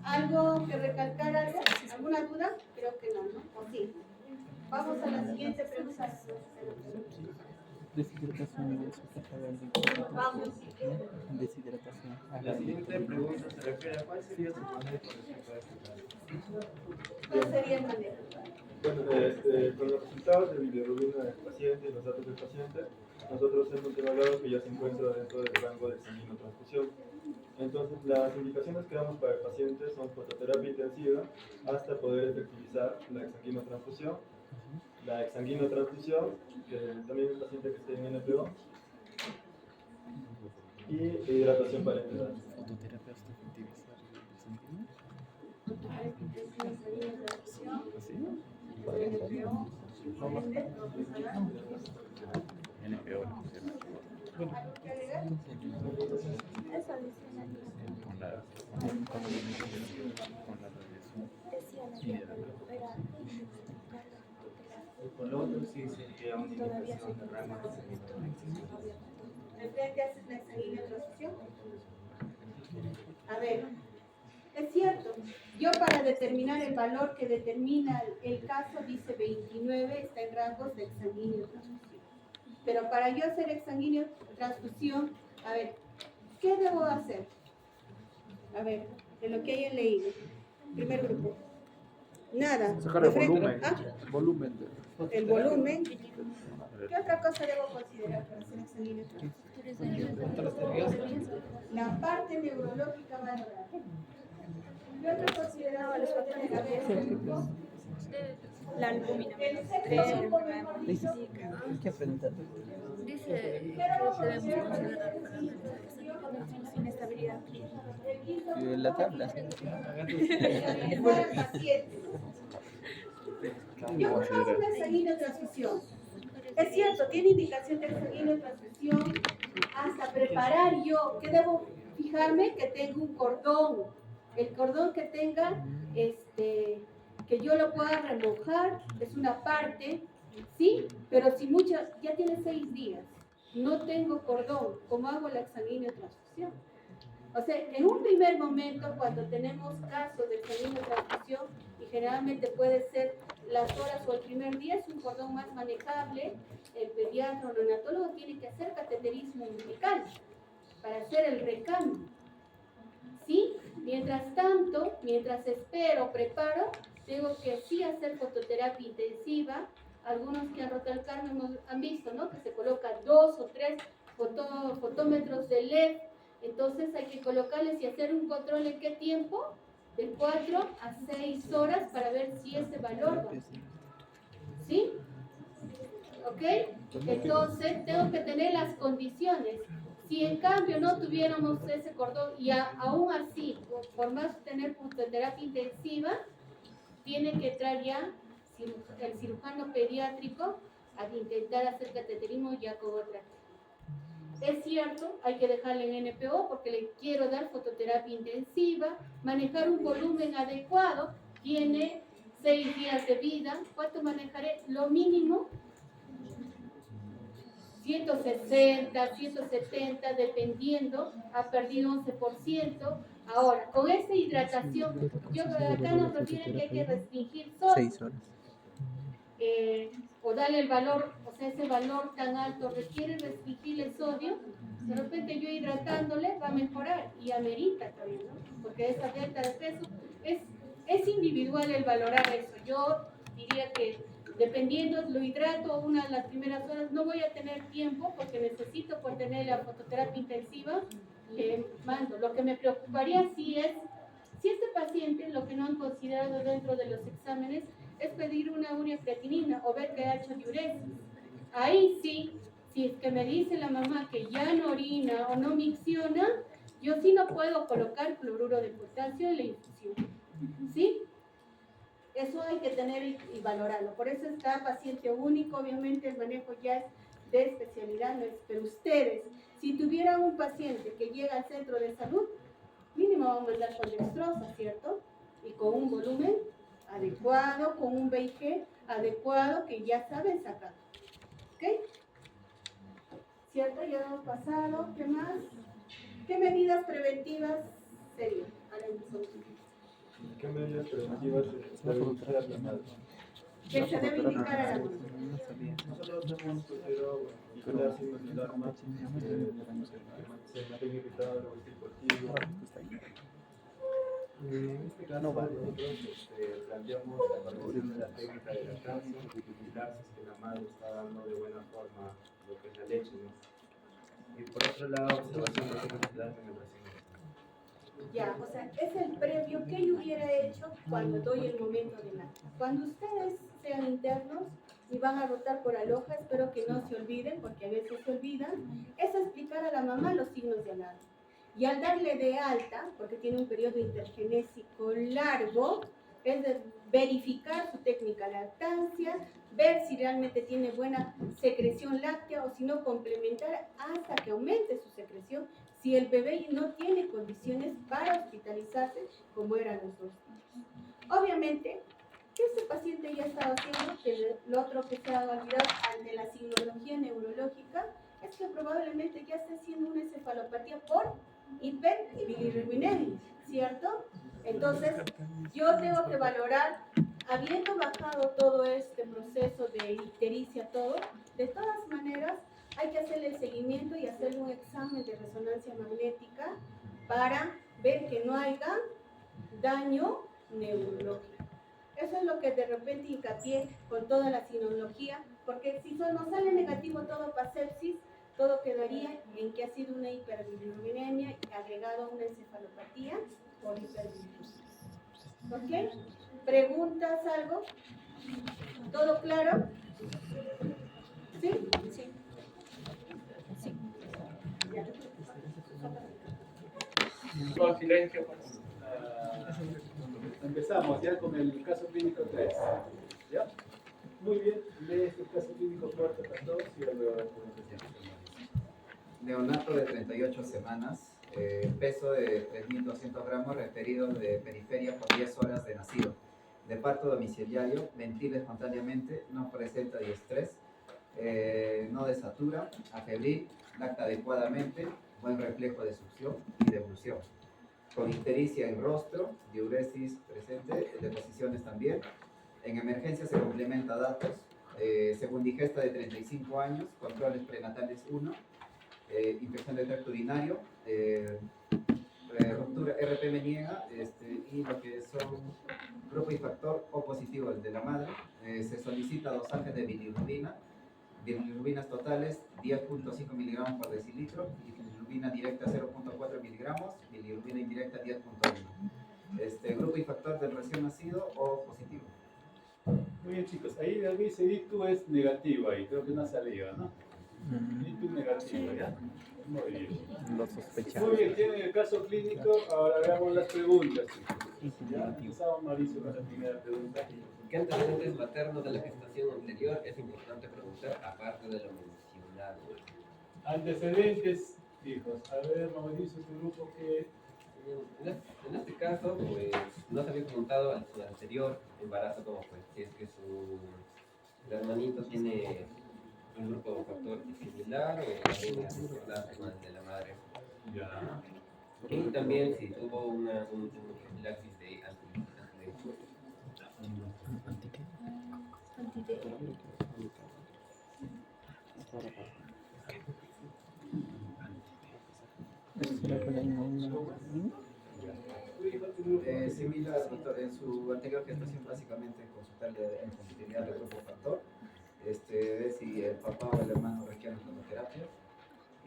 ¿Algo que recalcar? ¿Alguna duda? Creo que no, ¿no? ¿O sí? Vamos a la siguiente pregunta. Deshidratación. Vamos. Deshidratación. La siguiente pregunta se refiere a cuál sería su manejo respecto a este caso. ¿Cuál sería el manejo? Bueno, con los resultados de bilirrubina del paciente y los datos del paciente, nosotros hemos evaluado que ya se encuentra dentro del rango de sanguinotransfusión. Entonces, las indicaciones que damos para el paciente son fototerapia intensiva hasta poder efectivizar la exsanguinotransfusión. La exsanguinotransfusión, que también es paciente que esté en NPO, y hidratación parenteral. ¿Fototerapia hasta efectivizar el sanguíneo? ¿Así? NPO. ¿Algo que agregar? Con la radiación. Con lo otro sí sería una indicación de rango de sanguinotransfusión. ¿De frente haces la exsanguinotransfusión? A ver, es cierto, yo para determinar el valor que determina el caso, dice 29, está en rangos de exsanguinotransfusión. Pero para yo hacer exsanguinotransfusión, a ver, ¿qué debo hacer? A ver, de lo que hayan leído. Primer grupo. Nada. Sacar el De frente. volumen. ¿Ah? El volumen. El volumen. ¿Qué otra cosa debo considerar para hacer exsanguinotransfusión? La parte neurológica valorada. ¿Qué otra consideración debo tener? A ver, La albúmina. el sexto grupo mejor dicho. ¿Qué pregunta? Dice que debemos considerar inestabilidad. La tabla. Yo conozco una exsanguinotransfusión. Es cierto, tiene indicación de exsanguinotransfusión hasta preparar yo. ¿Qué debo fijarme? Que tenga un cordón. El cordón que tenga, que yo lo pueda remojar, es una parte, ¿sí? Pero si muchas, ya tiene 6 días, no tengo cordón, ¿cómo hago la exsanguinotransfusión? O sea, en un primer momento, cuando tenemos casos de exsanguinotransfusión, y generalmente puede ser las horas o el primer día, es un cordón más manejable, el pediatra o neonatólogo tiene que hacer cateterismo umbilical para hacer el recambio. ¿Sí? Mientras tanto, mientras espero, preparo, tengo que sí hacer fototerapia intensiva. Algunos que han roto el Carmen han visto, ¿no? Que se coloca 2 o 3 fotómetros de LED. Entonces hay que colocarles y hacer un control en qué tiempo, de 4 a 6 horas para ver si ese valor va. ¿Sí? ¿Ok? Entonces tengo que tener las condiciones. Si en cambio no tuviéramos ese cordón y aún así, por más tener fototerapia intensiva, tiene que entrar ya el cirujano pediátrico a intentar hacer cateterismo ya con otra. Es cierto, hay que dejarle en NPO porque le quiero dar fototerapia intensiva, manejar un volumen adecuado, tiene 6 días de vida. ¿Cuánto manejaré? Lo mínimo 160, 170, dependiendo, ha perdido 11%. Ahora, con esa hidratación, yo acá nos refieren que hay que restringir solo. 6 horas. o darle el valor, o sea, ese valor tan alto requiere restringir el sodio, de repente yo hidratándole va a mejorar y amerita también, ¿no? Porque esa delta de peso es individual el valorar eso. Yo diría que dependiendo, lo hidrato una de las primeras horas, no voy a tener tiempo porque necesito por tener la fototerapia intensiva, mando. Lo que me preocuparía sí es, si este paciente, lo que no han considerado dentro de los exámenes, es pedir una ureacreatinina o ver que ha hecho diuresis. Ahí sí, si es que me dice la mamá que ya no orina o no micciona, yo sí no puedo colocar cloruro de potasio en la infusión. ¿Sí? Eso hay que tener y valorarlo. Por eso está paciente único, obviamente el manejo ya es de especialidad, no es, pero ustedes, si tuvieran un paciente que llega al centro de salud, mínimo van a mandar con dextrosa, ¿cierto? Y con un volumen adecuado, con un VIG adecuado que ya saben sacar. ¿Ok? ¿Cierto? Ya hemos pasado. ¿Qué más? ¿Qué medidas preventivas serían? ¿Qué medidas preventivas se deben indicar la madre? Que se debe indicar a la madre. Nosotros hemos considerado vigilar signos de alarma, se mantenga irritado, luego deportivo. En este caso, nosotros planteamos la evaluación de la técnica de lactancia, vigilar si es que la madre está dando de buena forma lo que es la leche, ¿no? Y por otro lado, observación de necesidades en el recién nacido. Ya, o sea, es el previo que yo hubiera hecho cuando doy el momento de la. Cuando ustedes sean internos y van a rotar por aloja, espero que no se olviden, porque a veces se olvidan, es explicar a la mamá los signos de alarma. Y al darle de alta, porque tiene un periodo intergenésico largo, es de verificar su técnica de lactancia, ver si realmente tiene buena secreción láctea o si no complementar hasta que aumente su secreción si el bebé no tiene condiciones para hospitalizarse como eran los 2 niños. Obviamente, que este paciente ya estaba haciendo, que lo otro que se ha olvidado ante la signología neurológica, es que probablemente ya esté haciendo una encefalopatía por hiperbilirrubinemia, ¿cierto? Entonces, yo tengo que valorar, habiendo bajado todo este proceso de ictericia, todo, de todas maneras, hay que hacerle el seguimiento y hacerle un examen de resonancia magnética para ver que no haya daño neurológico. Eso es lo que de repente hincapié con toda la sinología, porque si nos sale negativo todo para sepsis, todo quedaría en que ha sido una hiperbilirubinemia agregado a una encefalopatía por hiperbilirubinemia. ¿Ok? ¿Preguntas algo? ¿Todo claro? ¿Sí? Sí. Sí. Ya. Con silencio. Empezamos ya con el caso clínico 3. ¿Ya? Muy bien, lee este caso clínico corto, pastor, y luego la presentación. Neonato de 38 semanas, peso de 3.200 gramos, referido de periferia por 10 horas de nacido. De parto domiciliario, ventila espontáneamente, no presenta diestrés, no desatura, afebril, lacta adecuadamente, buen reflejo de succión y devolución. Con ictericia en rostro, diuresis presente, deposiciones también. En emergencia se complementa datos, según digesta de 35 años, controles prenatales 1, infección del tracto urinario, ruptura RP me niega, y lo que son grupo y factor O positivo, el de la madre. Se solicita dosaje de bilirrubina, bilirrubinas totales 10.5 miligramos por decilitro, y bilirrubina directa 0.4 miligramos, bilirrubina indirecta 10.1. Grupo y factor del recién nacido O positivo. Muy bien, chicos, ahí dice DITU es negativo ahí, creo que no ha salido, ¿no? DITU negativo, ¿ya? Muy bien. Lo sospechaba. Muy bien, tienen el caso clínico, ahora veamos las preguntas, chicos. Ya, empezamos Mauricio con la primera pregunta. ¿Qué antecedentes maternos de la gestación anterior es importante preguntar aparte de lo mencionado? Antecedentes, hijos. A ver, Mauricio, tu grupo que... En este caso, pues no se había preguntado a su anterior embarazo cómo fue. Si es que el hermanito tiene un grupo de factor similar o tiene discordancia con el de la madre. Ya. Y también si tuvo un profilaxis de Similar, doctor, en su anterior gestación básicamente consultarle en compatibilidad del grupo factor, ver si el papá o el hermano requieren quimioterapia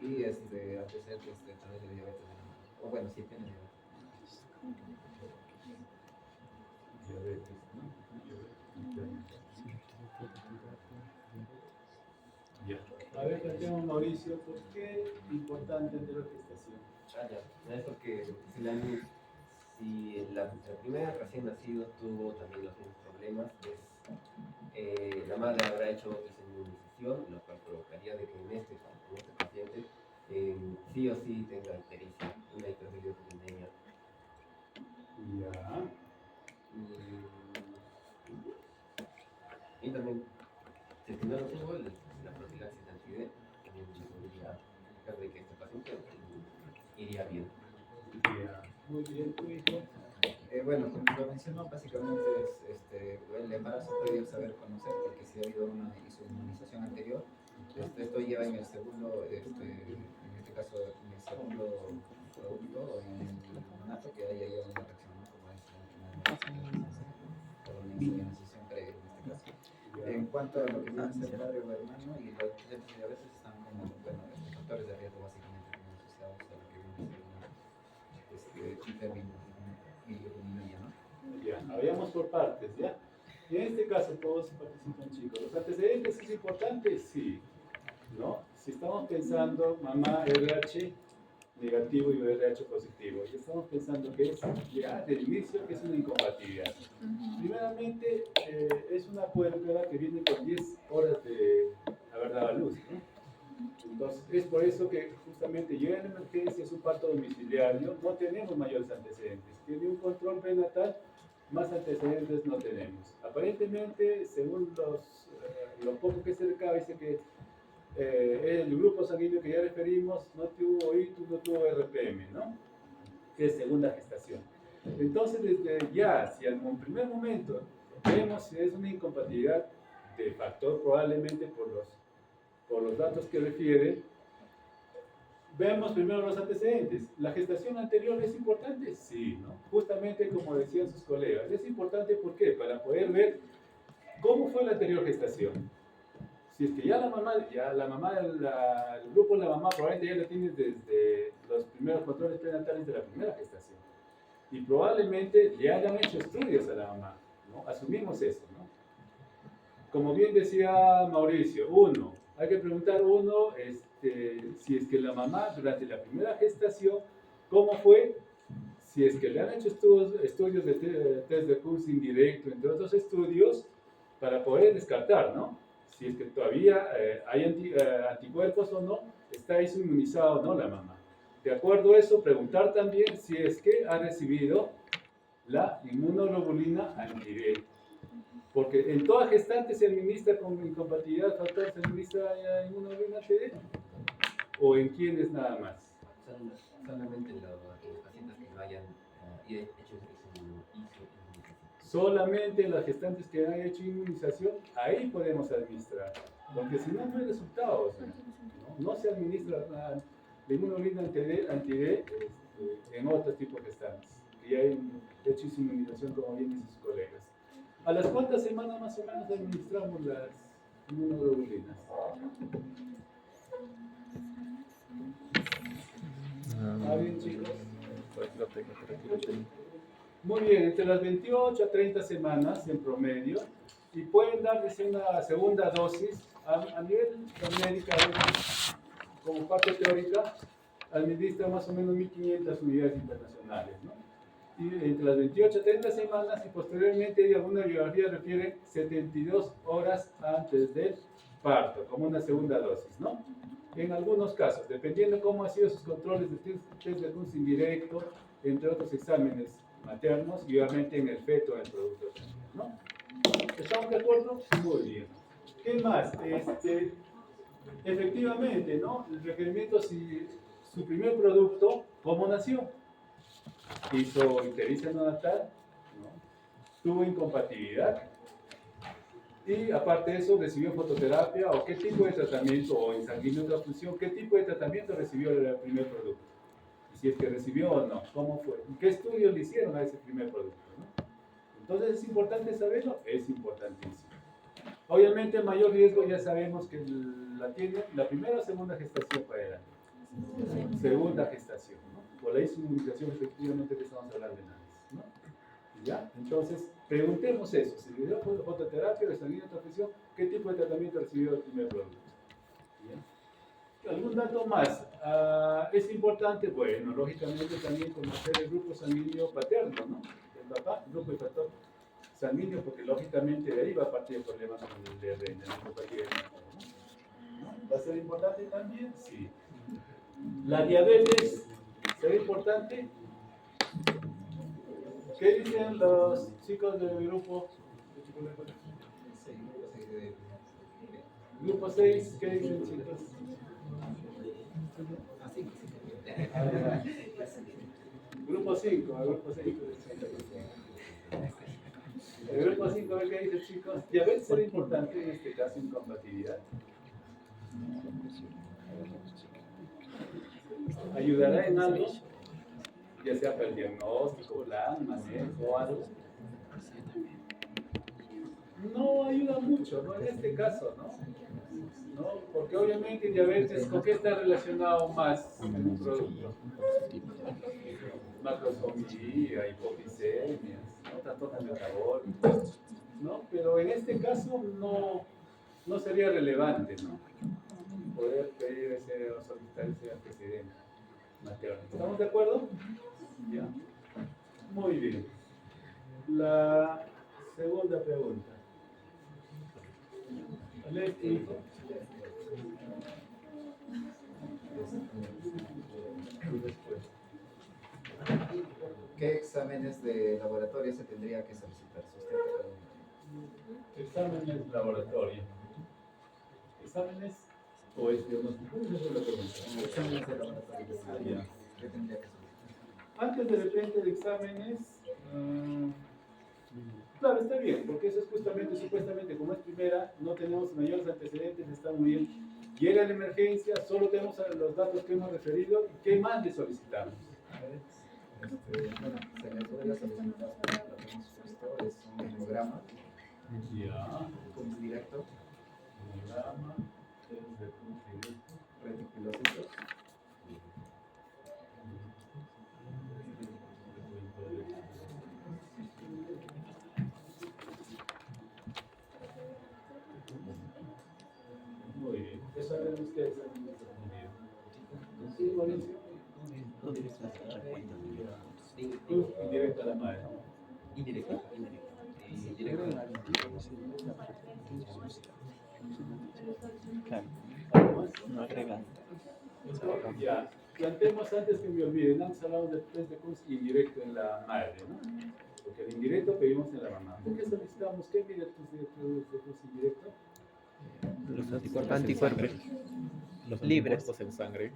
y antecedentes tal vez de diabetes de la mano. O bueno, si tiene diabetes. Ya. A ver, planteamos Mauricio, ¿por qué es importante anterior gestación? Ya, es porque si la primera recién nacido tuvo también los mismos problemas, la madre habrá hecho esa inmunización, lo cual provocaría de que en este paciente sí o sí tenga ictericia, una hiperbilirubinemia. Ya. Y también, si es que no lo tuvo, la profilaxis anti-D también podría indicar de que este paciente iría bien. Muy bien, tu hijo. Bueno, como lo mencionó, básicamente es el embarazo previo saber conocer, porque si ha habido una inmunización anterior, esto lleva en el segundo, en este caso, en el segundo producto, en el neonato, que haya ya una reacción, ¿no? Como es la inmunización previa en este caso. En cuanto a lo que viene a ser padre o hermano, y los antecedentes de diabetes están como, bueno, factores de riesgo básicamente también asociados a lo que viene a ser una hiperbilirubinemia, ¿no? Ya, habíamos por partes, ¿ya? Y en este caso todos participan, chicos. ¿Los antecedentes es importante? Sí, ¿no? Si estamos pensando mamá RH negativo y RH positivo, y estamos pensando que es ya del inicio que es una incompatibilidad. Primeramente, es una puerpera que viene con 10 horas de haber dado a luz, ¿no? Entonces, es por eso que justamente llega en emergencia, es un parto domiciliario, no tenemos mayores antecedentes. Tiene un control prenatal, más antecedentes no tenemos. Aparentemente, según lo poco que se recaba, dice que el grupo sanguíneo que ya referimos no tuvo ictus, no tuvo RPM, ¿no? Que es segunda gestación. Entonces, desde ya, si en un primer momento vemos si es una incompatibilidad de factor, probablemente por los datos que refiere, veamos primero los antecedentes. ¿La gestación anterior es importante? Sí, ¿no? Justamente como decían sus colegas. Es importante, ¿por qué? Para poder ver cómo fue la anterior gestación. Si es que ya la mamá, el grupo de la mamá probablemente ya lo tiene desde los primeros controles prenatales de la primera gestación. Y probablemente le hayan hecho estudios a la mamá, ¿no? Asumimos eso, ¿no? Como bien decía Mauricio, hay que preguntar si es que la mamá durante la primera gestación, ¿cómo fue? Si es que le han hecho estudios de test de Coulson indirecto, entre otros estudios, para poder descartar, ¿no? Si es que todavía hay anticuerpos o no, está inmunizada o no la mamá. De acuerdo a eso, preguntar también si es que ha recibido la inmunoglobulina anti-D. Porque en toda gestante se administra con incompatibilidad factor, se administra inmunoglobulina anti-D, o en quiénes nada más. Solamente los pacientes que no hayan hecho inmunización. Solamente las gestantes que hayan hecho inmunización, ahí podemos administrar. Porque si no, no hay resultados. No se administra la inmunoglobulina anti-D en otros tipos de gestantes que ya han hecho su inmunización, como bien dicen sus colegas. ¿A las cuántas semanas más o menos administramos las inmunoglobulinas? Bien, chicos. Muy bien, entre las 28 a 30 semanas en promedio, y pueden darles una segunda dosis a nivel médica, como parte teórica, administra más o menos 1.500 unidades internacionales, ¿no? Y entre las 28 a 30 semanas, y posteriormente alguna biografía refiere 72 horas antes del parto, como una segunda dosis, ¿no? En algunos casos, dependiendo cómo han sido sus controles de test de Coulson indirecto, entre otros exámenes maternos, y obviamente en el feto del producto, ¿no? ¿Estamos de acuerdo? Muy bien. ¿Qué más? Efectivamente, ¿no? El requerimiento, si su primer producto, ¿cómo nació? Hizo ictericia neonatal, ¿no? Tuvo incompatibilidad, Y aparte de eso, ¿recibió fototerapia o qué tipo de tratamiento, o en sanguíneo transfusión, qué tipo de tratamiento recibió el primer producto? Y si es que recibió o no, ¿cómo fue? ¿Y qué estudios le hicieron a ese primer producto? ¿No? Entonces, ¿es importante saberlo? Es importantísimo. Obviamente, el mayor riesgo ya sabemos que la tiene la primera o segunda gestación para el año. Segunda gestación, ¿no? Por la inmunización, efectivamente, que estamos hablando de nada, ¿no? ¿Ya? Entonces, preguntemos eso. Si le dio fototerapia o sanguíneo transfusión, ¿qué tipo de tratamiento recibió el primer producto? ¿Ya? ¿Algún dato más? ¿Es importante? Bueno, lógicamente también conocer el grupo sanguíneo paterno, ¿no? El papá, el grupo de factor sanguíneo, porque lógicamente de ahí va a partir el problema con el DRN, la neutropatía del hígado, ¿no? ¿Va a ser importante también? Sí. ¿La diabetes será importante? ¿Qué dicen los chicos del grupo? Grupo 6, ¿qué dicen, chicos? Grupo 5, grupo 5. El grupo 5, a ver qué dicen, chicos. ¿Diabetes será importante en este caso, incompatibilidad? ¿Ayudará en algo? Ya sea para el diagnóstico, plan, manejo o algo. No ayuda mucho, ¿no? En este caso, ¿no? ¿No? Porque obviamente diabetes, ¿con qué está relacionado más en un producto? Macroscopía, hipoglicemias, ¿no? Trastornos metabólicos, ¿no? Pero en este caso no sería relevante, ¿no? Poder pedir ese o solicitar ese antecedente materno. ¿Estamos de acuerdo? ¿Ya? Muy bien. La segunda pregunta. Leti. ¿Qué exámenes de laboratorio se tendría que solicitar? Exámenes laboratorio. ¿Exámenes o es diagnóstico? Esa es la pregunta. Exámenes de laboratorio. ¿Qué tendría que solicitar? Antes de repente de exámenes, claro, está bien, porque eso es justamente, supuestamente, como es primera, no tenemos mayores antecedentes, está muy bien. Llega la emergencia, solo tenemos los datos que hemos referido, ¿y qué más le solicitamos? Bueno, se le podría solicitar, lo que hemos visto es un hemograma. Ya. Punto directo. Hemograma, de punto directo. Reticulocitos. Muy bien. ¿Qué saben ustedes? ¿Sí, Mauricio? Indirecto a la madre. Indirecto. No agregan. Ya. Planteemos antes que me olviden, antes hablamos de test de Kuhn indirecto en la madre, ¿no? Porque el indirecto pedimos en la mamá. ¿Por qué solicitamos qué mide el test de Kuhn indirecto? Los anticuerpos. Anticuerpos. Los Libres. anticuerpos en sangre.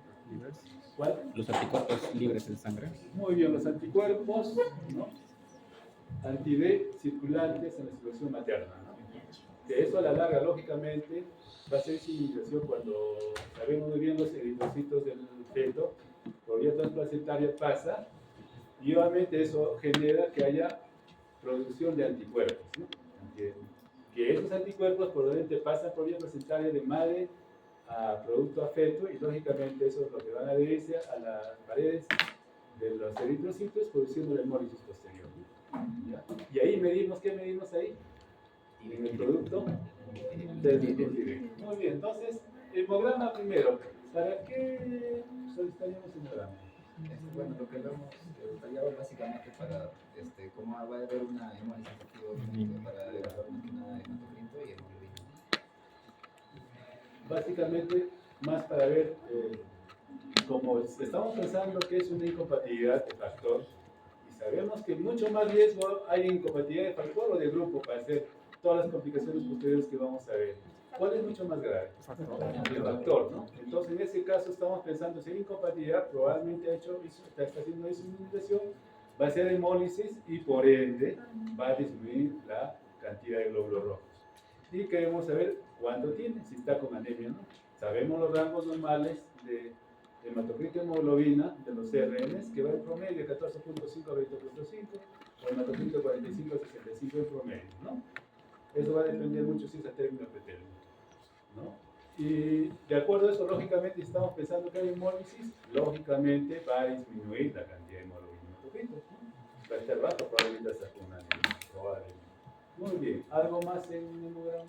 ¿Cuál? Los anticuerpos libres en sangre. Muy bien, los anticuerpos, ¿no? Anti-D circulantes en la circulación materna, ¿no? Que eso a la larga, lógicamente, va a ser inmunización cuando sabemos muy bien los eritrocitos del feto, por vía transplacentaria pasa, y obviamente eso genera que haya producción de anticuerpos, ¿no? Que esos anticuerpos probablemente pasan por vía placentaria de madre a producto a feto, y lógicamente eso es lo que van a adherirse a las paredes de los eritrocitos produciendo la hemólisis posterior, ¿ya? Y ahí medimos, ¿qué medimos ahí? En el producto del directo. Muy bien, entonces, hemograma primero. ¿Para qué solicitaríamos hemograma? Bueno, lo que lo hemos detallado básicamente para, cómo va a haber una hemólisis activa, para evaluar más que nada hematocrito y hemoglobina. Básicamente, más para ver, como estamos pensando que es una incompatibilidad de factor, y sabemos que mucho más riesgo hay en incompatibilidad de factor o de grupo para hacer todas las complicaciones posteriores que vamos a ver. ¿Cuál es mucho más grave? El factor, ¿no? Entonces, en ese caso, estamos pensando si hay incompatibilidad, probablemente está haciendo esa inmunización, va a hacer hemólisis y por ende va a disminuir la cantidad de glóbulos rojos. y queremos saber cuánto tiene, si está con anemia, ¿no? Sabemos los rangos normales de hematocrito y hemoglobina de los CRNs, que va en promedio de 14.5 a 20.5, o hematocrito 45 a 65 en promedio, ¿no? Eso va a depender mucho si es a término o pretérmino, ¿no? Y de acuerdo a eso, lógicamente, si estamos pensando que hay hemólisis, lógicamente va a disminuir la cantidad de hemoglobina en hematocrito, ¿no? Va a estar bajo, probablemente hasta con una anemia, probablemente. Muy bien, ¿algo más en un hemograma?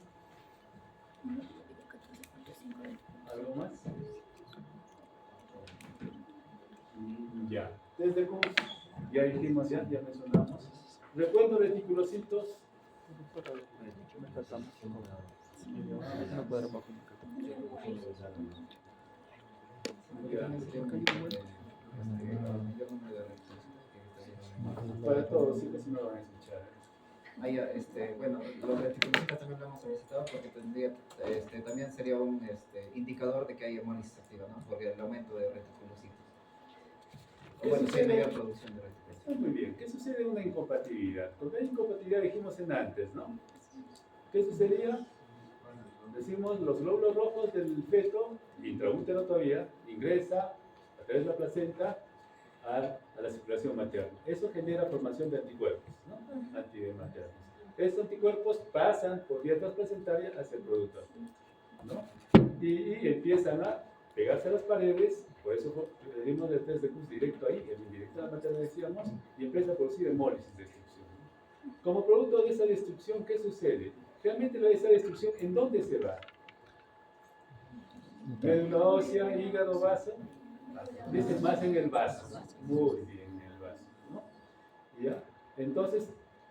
¿Algo más? Ya. Desde CUS, ya dijimos, ya mencionamos. Recuerdo reticulocitos. Para todos, sí que sí me van a escuchar. Bueno, los reticulocitos también lo hemos solicitado porque también sería un indicador de que hay hemólisis activa, ¿no? Por el aumento de reticulocitos. Bueno, sí hay mayor producción de reticulocitos. Muy bien, ¿qué sucede en una incompatibilidad? Porque hay incompatibilidad, dijimos en antes, ¿no? ¿Qué sucedería? Decimos los glóbulos rojos del feto, intraútero todavía, ingresa a través de la placenta a la circulación materna. Eso genera formación de anticuerpos, ¿no? Antimaternos. Estos anticuerpos pasan por vía transplacentaria hacia el productor, ¿no? Y empiezan a pegarse a las paredes, por eso le dimos el test de CUS directo ahí, el indirecto a la materna decíamos, y empieza a producir hemólisis, destrucción. Como producto de esa destrucción, ¿qué sucede? Realmente esa destrucción, ¿en dónde se va? Médula ósea, hígado, vaso. Dice más en el vaso. Muy bien, en el vaso, ¿no? ¿Ya? Entonces,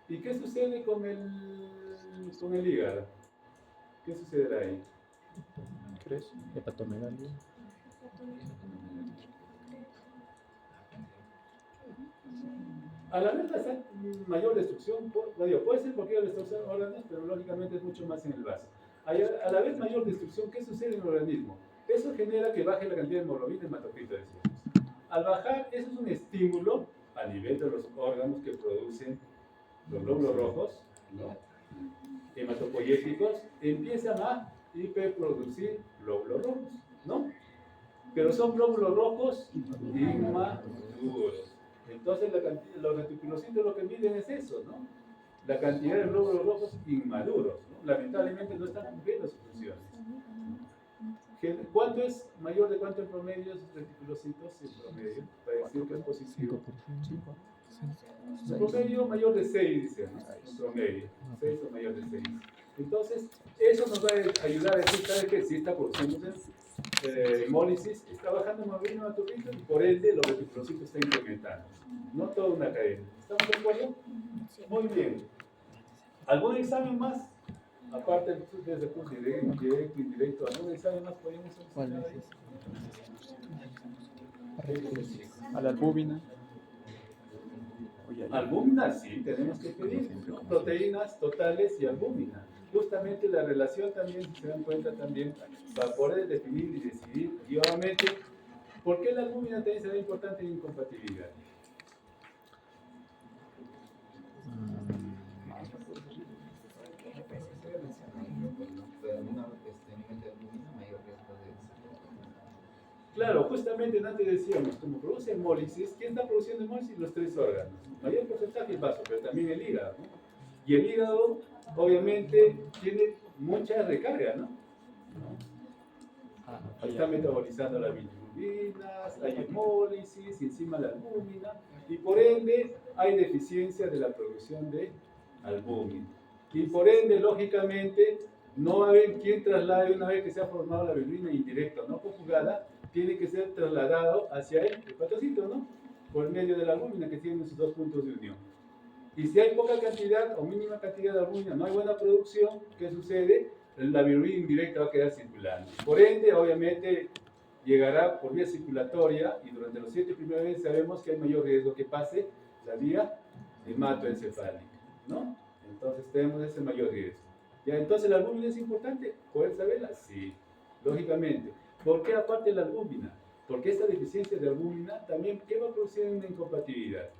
¿y qué sucede con el hígado? ¿Qué sucederá ahí? ¿Crees? Hepatomegalia. Al haber mayor destrucción, puede ser porque hay destrucción de órganos, pero lógicamente es mucho más en el vaso. Al haber mayor destrucción, ¿qué sucede en el organismo? Eso genera que baje la cantidad de hemoglobina hematocrito, decíamos. Al bajar, eso es un estímulo a nivel de los órganos que producen los glóbulos rojos, ¿no? Hematopoyéticos, empiezan a hiperproducir glóbulos rojos, ¿no? Pero son glóbulos rojos inmaduros. Entonces, los reticulocitos lo que miden es eso, ¿no? La cantidad de glóbulos rojos inmaduros, ¿no? Lamentablemente no están cumpliendo sus funciones. ¿Cuánto es mayor de cuánto en promedio esos reticulocitos en promedio? Para decir que es positivo. En promedio mayor de 6, dice, ¿no? En promedio, 6 o mayor de 6. Entonces, eso nos va a ayudar a decir, ¿sabe qué? Si está produciendo hemólisis, está bajando hemoglobina hematocrito y por ende los reticulocitos están incrementando. No toda una cadena. ¿Estamos de acuerdo? Muy bien. ¿Algún examen más? Aparte desde el curso directo, indirecto, ¿algún examen más podemos solicitar ahí? A la albúmina. Albúmina, sí, tenemos que pedir proteínas totales y albúmina. Justamente la relación también, si se dan cuenta también, para poder definir y decidir, y obviamente, ¿por qué la albúmina también será importante en incompatibilidad? Claro, justamente antes decíamos, como produce hemólisis, ¿quién está produciendo hemólisis? Los 3 órganos. Mayor porcentaje el vaso, pero también el hígado, ¿no? Y el hígado, obviamente, tiene mucha recarga, ¿no? Está metabolizando las bilirrubinas, hay hemólisis, encima la albúmina, y por ende hay deficiencia de la producción de albúmina. Y por ende, lógicamente, no va a haber quien traslade una vez que se ha formado la bilirrubina indirecta o no conjugada, tiene que ser trasladado hacia el hepatocito, ¿no? Por medio de la albúmina que tiene sus 2 puntos de unión. Y si hay poca cantidad o mínima cantidad de albúmina, no hay buena producción, ¿qué sucede? La bilirrubina indirecta va a quedar circulando. Por ende, obviamente, llegará por vía circulatoria y durante los 7 primeros meses sabemos que hay mayor riesgo que pase la vía hematoencefálica, ¿no? Entonces tenemos ese mayor riesgo. Ya, entonces la albúmina es importante, ¿poder saberla? Sí, lógicamente. ¿Por qué aparte de la albúmina? Porque esta deficiencia de albúmina también, ¿qué va a producir una incompatibilidad?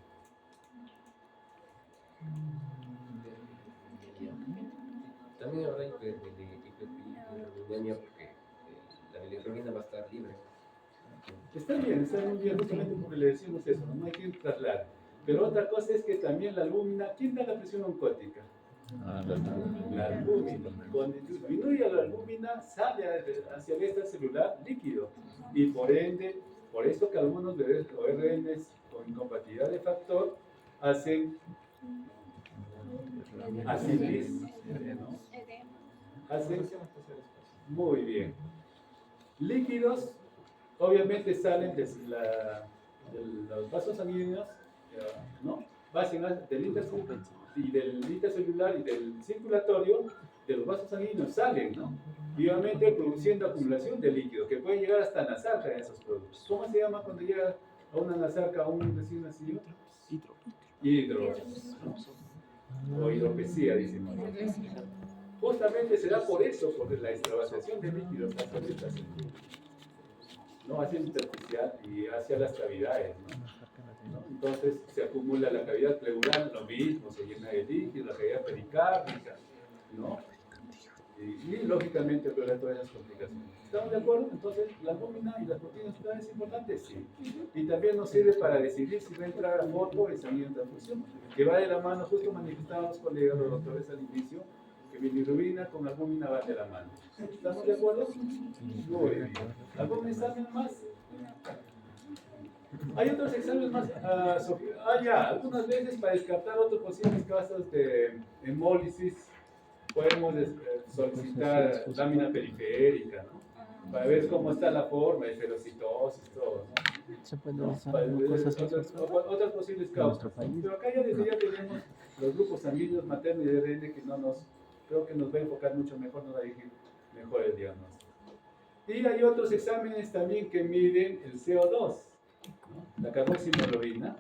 también habrá hiperbilirubinemia porque la bilirrubina va a estar libre. Está bien, justamente porque le decimos eso, no hay que trasladar. Pero otra cosa es que también la albúmina, ¿quién da la presión oncótica? La albúmina. Cuando disminuye la albúmina, sale hacia el extracelular líquido. Y por ende, por eso que algunos bebés o RNs con incompatibilidad de factor hacen ascitis, ¿no? Hacen muy bien. Líquidos, obviamente salen de los vasos sanguíneos, ¿no? Del intercelular y del circulatorio, de los vasos sanguíneos salen, ¿no? Y obviamente produciendo acumulación de líquido, que puede llegar hasta nasarca en esos productos. ¿Cómo se llama cuando llega a una nasarca a un recién nacido? Hidro. O hidropesía, decimos. Justamente se da por eso, por la extravasación de líquidos hacia el extracelular, ¿no? Hacia el intersticial y hacia las cavidades, ¿no? Entonces se acumula la cavidad pleural, lo mismo, se llena de líquido, la cavidad pericárdica, ¿no? Y lógicamente todas esas complicaciones. ¿Estamos de acuerdo? Entonces, la albúmina y las proteínas es importante, sí. Y también nos sirve para decidir si va a entrar a foto el sanguíneo de transfusión, que va de la mano, justo manifestaban los colegas, los doctores al inicio, que bilirrubina con albúmina va de la mano. ¿Estamos de acuerdo? Muy bien. ¿Algún examen más? Hay otros exámenes más, Sofía. Ya, algunas veces para descartar otros posibles casos de hemólisis podemos solicitar lámina periférica, ¿no? Para ver cómo está la forma, esferocitosis, todo, ¿no? Se puede usar otras posibles causas. Pero acá ya desde ya tenemos los grupos sanguíneos materno y de ARN que creo que nos va a enfocar mucho mejor, nos va a dirigir mejor el diagnóstico. Y hay otros exámenes también que miden el CO2, ¿no? La carboximoglobina.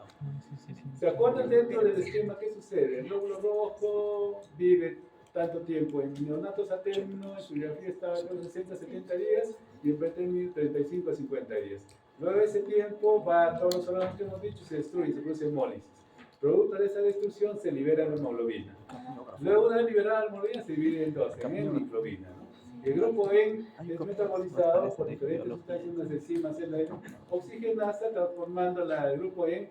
¿Se acuerdan dentro del esquema qué sucede? El glóbulo rojo vive tanto tiempo en neonatos a término, en su biografía está de 60 a 70 días y en pretérmino 35 a 50 días. Luego de ese tiempo va a todos los órganos que hemos dicho, se destruye, se produce hemólisis. Producto de esa destrucción se libera la hemoglobina. Luego una vez liberada la hemoglobina se divide en dos, en hemoglobina, ¿no? El grupo N es metabolizado por diferentes sustancias, unas enzimas en la oxigenasa, transformando el grupo N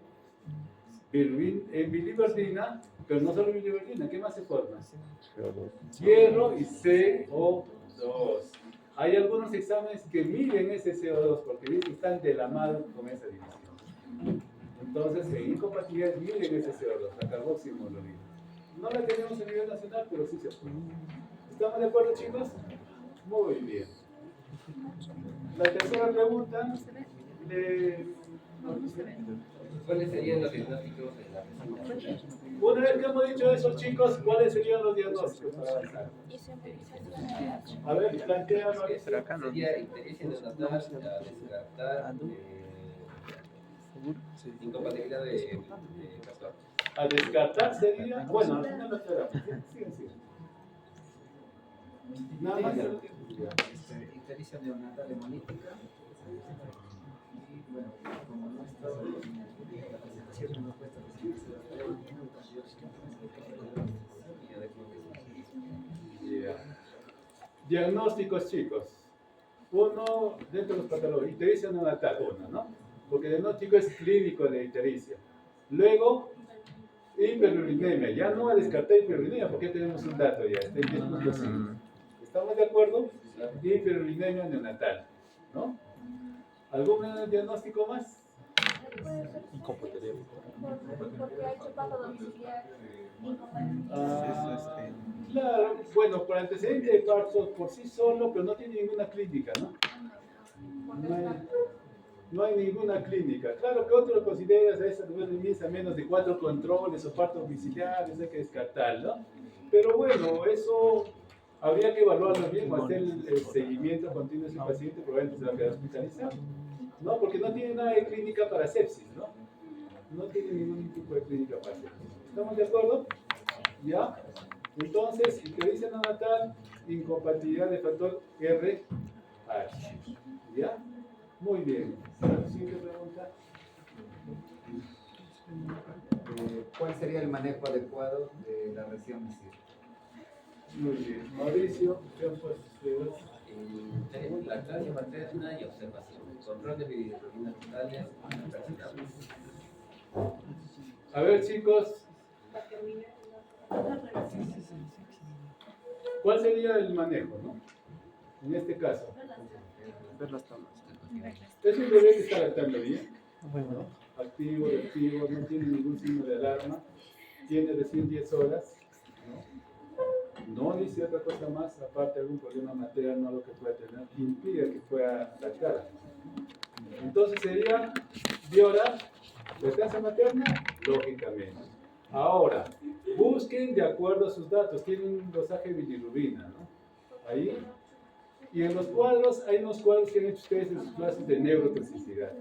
en biliverdina, pero no solo biliverdina, ¿qué más se forma? Hierro y CO2. Hay algunos exámenes que miden ese CO2 porque están de la mano con esa división. Entonces, en incompatibilidad miden ese CO2, la carboximoglobina. No la tenemos a nivel nacional, pero sí se puede. ¿Estamos de acuerdo, chicos? Muy bien. La tercera pregunta ¿Cuáles serían los diagnósticos de la resina? Una vez que hemos dicho eso, chicos, ¿cuáles serían los diagnósticos para avanzar? A ver, plantealo. Sería ictericia neonatal, a descartar, incompatibilidad de factor. A descartar sería, bueno, al final lo esperamos. Sí. Nada más. Ictericia neonatal hemolítica. Y bueno, como no está la presentación no cuesta Diagnósticos, chicos. Uno, dentro de los patólogos, ictericia neonatal, uno, ¿no? Porque el diagnóstico es clínico de ictericia. Luego, hiperurinemia. Ya no a descartar hiperurinemia, porque ya tenemos un dato ya. ¿Estamos de acuerdo? Hiperurinemia neonatal, ¿no? ¿Algún diagnóstico más? Porque ha hecho paso domiciliar. Claro, bueno, por antecedente de parto por sí solo, pero no tiene ninguna clínica, ¿no? No hay ninguna clínica. Claro que otro considera a esa a menos de 4 controles o partos domiciliares, hay que descartarlo. Pero bueno, eso habría que evaluarlo bien, o hacer el seguimiento continuo de ese paciente, probablemente se va a quedar hospitalizado, ¿no? Porque no tiene nada de clínica para sepsis, ¿no? No tiene ningún tipo de clínica para sepsis. ¿Estamos de acuerdo? ¿Ya? Entonces, ictericia neonatal, incompatibilidad de factor RH. ¿Ya? Muy bien. Siguiente pregunta. ¿Cuál sería el manejo adecuado de la recién nacida? Muy bien. Mauricio, ¿qué han puesto ustedes? Tenemos lactancia materna y observación. Control de bilirrubinas totales y persinables. A ver, chicos, ¿cuál sería el manejo, no? En este caso, Ver las tomas. es un bebé que está lactando bien, Muy bueno. activo, reactivo, no tiene ningún signo de alarma, tiene recién 10 horas, no dice otra cosa más, aparte de algún problema materno, lo que pueda tener, que impide que pueda lactar. Entonces sería violar lactancia materna, lógicamente. Ahora, busquen de acuerdo a sus datos, tienen un dosaje de bilirrubina, ¿no? Ahí. Y en los cuadros, hay unos cuadros que han hecho ustedes en sus clases de neurotoxicidad,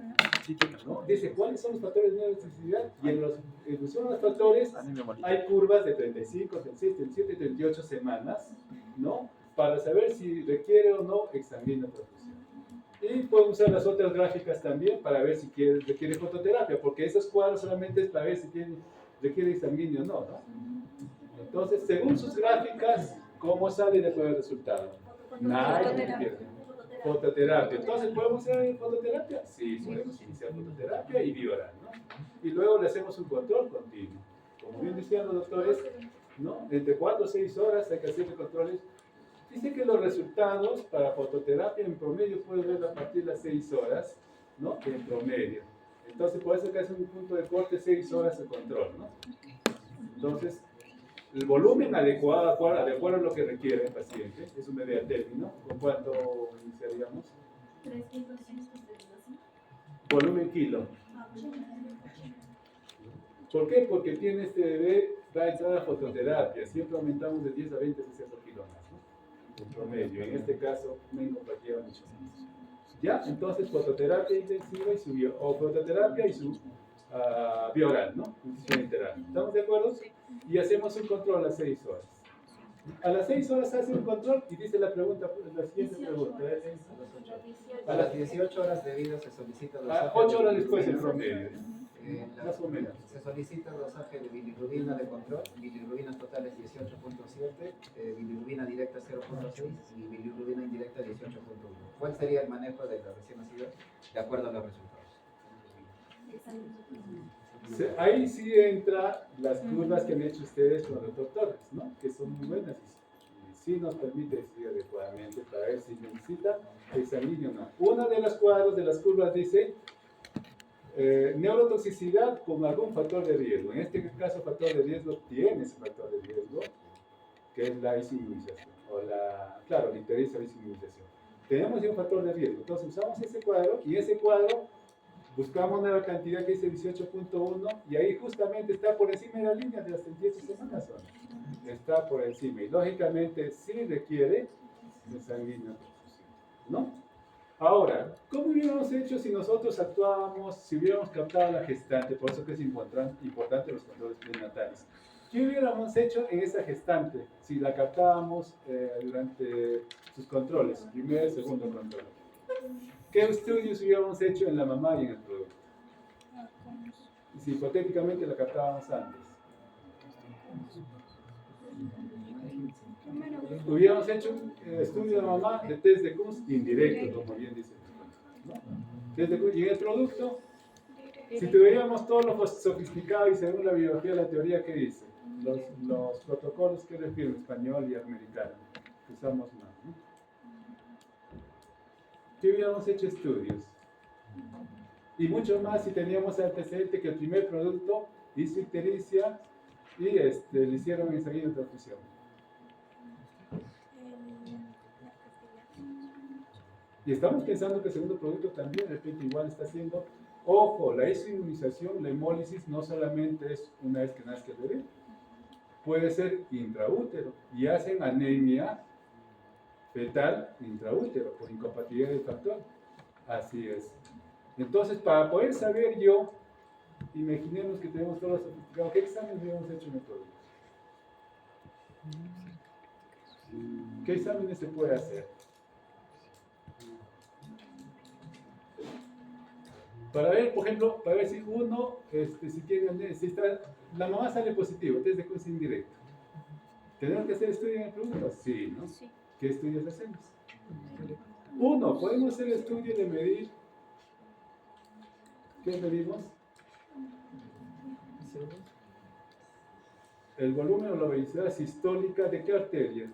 ¿no? Dice, ¿cuáles son los factores de neurotoxicidad? Y en función de los factores, hay curvas de 35, 36, 37, 38 semanas, ¿no? Para saber si requiere o no examina perfusión. Y pueden usar las otras gráficas también para ver si requiere fototerapia, porque esos cuadros solamente es para ver si requiere examinio o no, ¿no? Entonces, según sus gráficas, ¿cómo sale después el resultado? Fototerapia. Entonces, ¿podemos hacer fototerapia? Sí, podemos iniciar fototerapia y violar, ¿no? Y luego le hacemos un control continuo. Como bien decían los doctores, ¿no? Entre 4 o 6 horas hay que hacer controles. Dice que los resultados para fototerapia en promedio pueden ver a partir de las 6 horas, ¿no? En promedio. Entonces, por eso que hace un punto de corte 6 horas de control, ¿no? Entonces, el volumen adecuado a lo que requiere el paciente, es un bebé a término. ¿Con cuánto iniciaríamos? 300. Volumen kilo. ¿Por qué? Porque tiene este bebé, va a entrar a fototerapia. Siempre aumentamos de 10 a 20, 60 kilos más, ¿no? En promedio. En este caso, Mengo lleva mucho más. ¿Ya? Entonces, fototerapia intensiva y su o fototerapia y su bioral, ¿no? Infusión enteral. ¿Estamos de acuerdo? Y hacemos un control a las 6 horas. A las 6 horas hace un control y dice la siguiente pregunta. A las 18 horas de vida se solicita dosaje 8 horas después en promedio. Más o menos. Se solicita dosaje de bilirrubina de control, bilirrubina total es 18.7, bilirrubina directa 0.6 y bilirrubina indirecta 18.1. ¿Cuál sería el manejo de la recién nacida de acuerdo a los resultados? Ahí sí entra las curvas que han hecho ustedes con los doctores, ¿no? Que son muy buenas y sí nos permite decidir adecuadamente para ver si necesita examinio o no. Una de las cuadros de las curvas dice neurotoxicidad con algún factor de riesgo. En este caso, factor de riesgo tiene ese factor de riesgo, que es la isinmunización, o la ictericia o isinmunización. Tenemos ya un factor de riesgo, entonces usamos ese cuadro y ese cuadro buscamos una cantidad que dice 18.1 y ahí justamente está por encima de la línea de las 38 semanas. Está por encima y lógicamente sí requiere de sanguíneo, ¿no? Ahora, ¿cómo hubiéramos hecho si nosotros actuábamos, si hubiéramos captado a la gestante? Por eso que es importante los controles prenatales. ¿Qué hubiéramos hecho en esa gestante si la captábamos durante sus controles, primer y segundo control? ¿Qué estudios hubiéramos hecho en la mamá y en el producto? Si hipotéticamente la captábamos antes. Hubiéramos hecho un estudio de mamá de test de Kunz indirecto, como bien dice. ¿No? Test de Kunz. Y en el producto, si tuviéramos todo lo sofisticado y según la biología, la teoría que dice, los protocolos que refieren español y americano, que usamos más, ¿no? ¿Qué hubiéramos hecho estudios? Y mucho más si teníamos antecedente que el primer producto hizo ictericia y le hicieron ensayo de transfusión. Y estamos pensando que el segundo producto también de repente igual está haciendo. Ojo, la isoinmunización, la hemólisis no solamente es una vez que nazca el bebé, puede ser intraútero y hacen anemia fetal intraútero por incompatibilidad del factor. Así es. Entonces, para poder saber yo, imaginemos que tenemos todo lo sofisticado, ¿qué exámenes habíamos hecho en el producto? ¿Qué exámenes se puede hacer? Para ver, por ejemplo, para ver si uno, si tiene, si está, la mamá sale positivo, test de Kunz indirecto. ¿Tenemos que hacer estudio en el producto? Sí, ¿no? Sí. ¿Qué estudios hacemos? Uno, podemos hacer el estudio de medir. ¿Qué medimos? El volumen o la velocidad sistólica de qué arteria.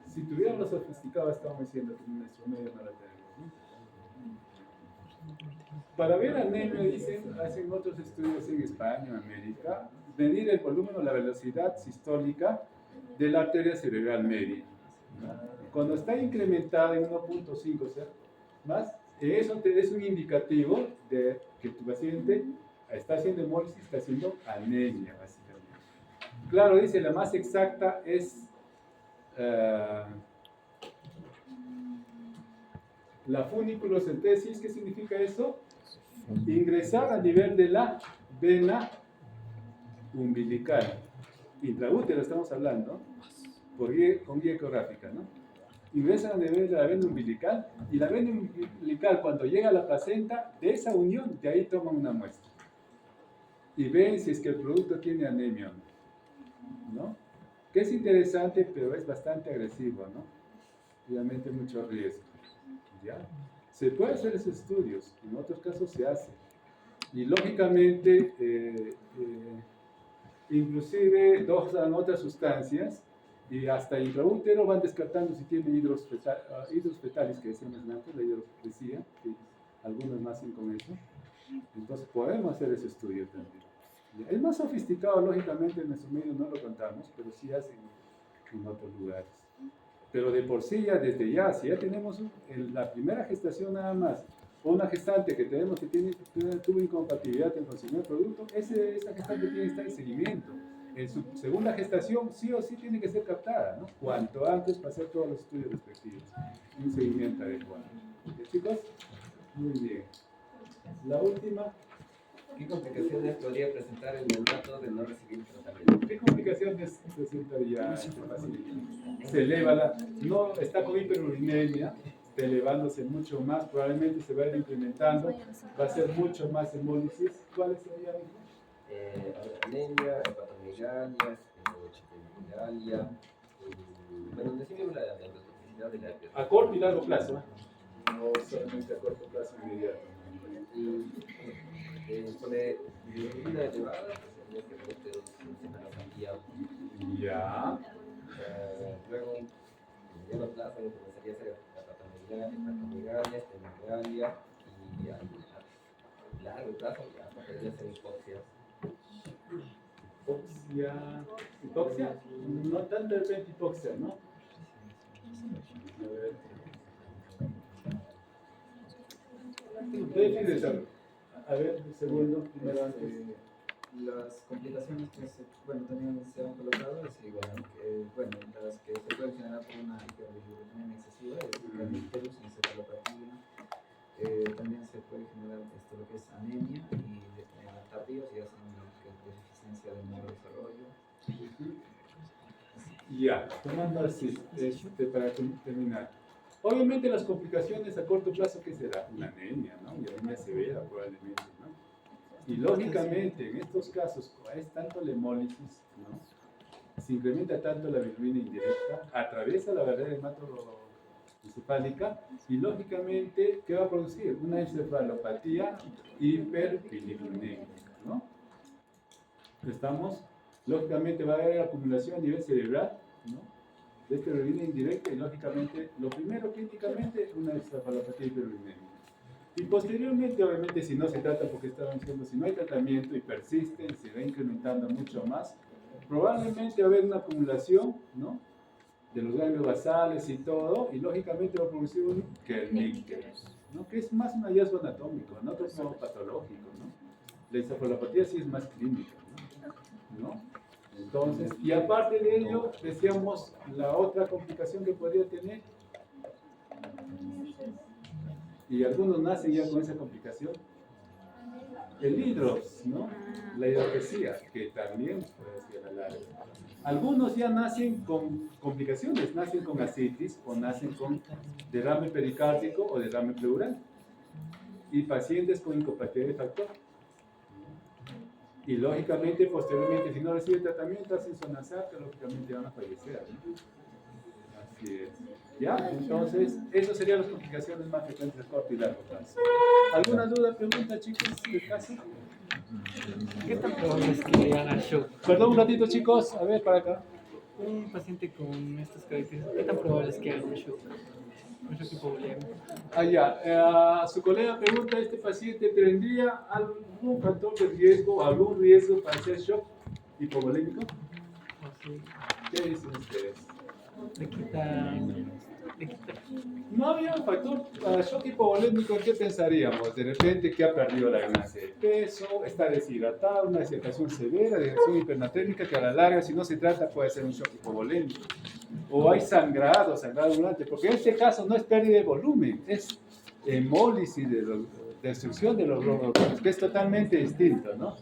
Si tuviéramos sofisticado, estamos diciendo que en nuestro medio no la tenemos, ¿no? Para ver anemia, dicen, hacen otros estudios en España, en América, medir el volumen o la velocidad sistólica de la arteria cerebral media. Cuando está incrementada en 1.5, o sea, más, eso es un indicativo de que tu paciente está haciendo hemólisis, está haciendo anemia, básicamente. Claro, dice, la más exacta es la funiculocentesis. ¿Qué significa eso? Ingresar a nivel de la vena umbilical. Intraútero estamos hablando, con guía ecográfica, ¿no? Ingresan a nivel de la vena umbilical, y la vena umbilical, cuando llega a la placenta, de esa unión, de ahí toman una muestra. Y ven si es que el producto tiene anemia, ¿no? Que es interesante, pero es bastante agresivo, ¿no? Obviamente mucho riesgo, ¿ya? Se puede hacer esos estudios, en otros casos se hace. Y lógicamente, inclusive dosan otras sustancias, y hasta intraútero van descartando si tiene hidros fetales, que decíamos antes, la hidroxia, que algunos nacen con eso. Entonces podemos hacer ese estudio también. Es más sofisticado, lógicamente, en nuestro medio no lo contamos, pero sí hacen en otros lugares. Pero de por sí, ya desde ya, si ya tenemos en la primera gestación nada más, o una gestante que tenemos que tuvo incompatibilidad en consumir el producto, esa gestante tiene que estar en seguimiento. En su segunda gestación, sí o sí tiene que ser captada, ¿no? Cuanto antes para hacer todos los estudios respectivos. Un seguimiento adecuado. ¿Ya, chicos? Muy bien. La última. ¿Qué complicaciones podría presentar el neonato de no recibir tratamiento? ¿Qué complicaciones presentaría este paciente? Se eleva no está con hiperurinemia, está elevándose mucho más, probablemente se va a ir incrementando, va a ser mucho más hemólisis. ¿Cuáles serían? Anemia, hepatomegalia, esplenomegalia, bueno, decimos la toxicidad de la piel. A corto y largo plazo, no solamente a corto plazo inmediato. Con bilirrubina elevada, pues tendría que verte 2 semanas al día. Ya. Luego, en mediano plazo, comenzaría a ser hepatomegalia, esplenomegalia, y a largo plazo ya podría ser hipoxias. Hipoxia, no tanto de repente hipoxia, ¿no? A ver, un segundo, primero antes. Las complicaciones que también se han colocado es igual, bueno, las que se pueden generar por una hiperbilirubinemia excesiva, es la icterus, encefalopatía, también se puede generar lo que es anemia, y tardíos y hacen deficiencia de neurodesarrollo. Ya, tomando así, para terminar. Obviamente las complicaciones a corto plazo, ¿qué será? Una anemia, ¿no? Y anemia severa probablemente, ¿no? Y lógicamente, en estos casos, es tanto la hemólisis, ¿no? Se incrementa tanto la bilirrubina indirecta, atraviesa la barrera hematoencefálica, y lógicamente, ¿qué va a producir? Una encefalopatía hiperbilirubinémica, ¿no? Estamos, lógicamente va a haber acumulación a nivel cerebral, ¿no? De esta bilirrubina indirecta, y lógicamente, lo primero clínicamente, una encefalopatía hiperbilirubinémica. Y posteriormente, obviamente, si no se trata, porque estaban diciendo, si no hay tratamiento y persiste y se va incrementando mucho más, probablemente va a haber una acumulación, ¿no? De los ganglios basales y todo, y lógicamente va a producir un kernicterus, ¿no? Que es más un hallazgo anatómico, no otro patológico, ¿no? La encefalopatía sí es más clínica, ¿no? Entonces, y aparte de ello, decíamos la otra complicación que podría tener, y algunos nacen ya con esa complicación, el hidrops, ¿no? La hidropesía, que también puede ser a la larga. Algunos ya nacen con complicaciones, nacen con ascitis o nacen con derrame pericárdico o derrame pleural, y pacientes con incompatibilidad de factor. Y lógicamente, posteriormente, si no recibe tratamiento, hacen sonazar, que lógicamente van a fallecer, ¿no? Así es. ¿Ya? Entonces, esas serían las complicaciones más frecuentes a corto y largo plazo. ¿Alguna duda, pregunta, chicos, del caso? ¿Qué tan probable es que le hagan shock? Perdón un ratito, chicos. A ver, para acá. Un paciente con estas características, ¿qué tan probable es que haga un shock? Un shock hipovolémico. Su colega pregunta, ¿este paciente tendría algún factor de riesgo, algún riesgo para hacer shock hipovolémico? ¿Qué dicen ustedes? Le quita... No había un factor para shock hipovolémico, ¿qué pensaríamos? De repente que ha perdido la ganancia de peso, está deshidratado, una deshidratación severa, dehydratación hipernatremia que a la larga, si no se trata, puede ser un shock hipovolémico. O hay sangrado ambulante, porque en este caso no es pérdida de volumen, es hemólisis, destrucción de los glóbulos rojos, que es totalmente distinto, ¿no?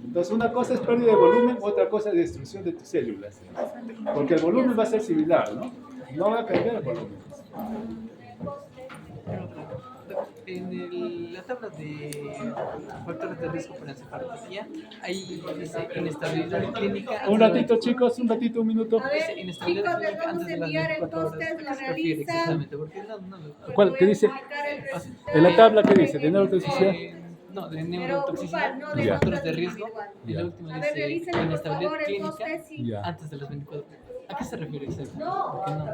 Entonces, una cosa es pérdida de volumen, otra cosa es destrucción de tus células. Porque el volumen va a ser similar, ¿no? No va a cambiar el volumen. En la tabla de factores de riesgo para encefalopatía, ahí dice inestabilidad clínica. Un ratito, chicos, un ratito, un minuto. A ver, chicos, les vamos a enviar entonces, lo realizan. Exactamente, porque ¿Cuál? ¿Qué dice? En la tabla, ¿qué dice? ¿De neurotoxicidad? No, de neurotoxicidad, no de de factores de riesgo. Y Ya. la última A ver, dice revísenlo, por inestabilidad favor, clínica entonces, sí. Ya. antes de las 24 horas. ¿A qué se refiere exactamente? No. Porque no.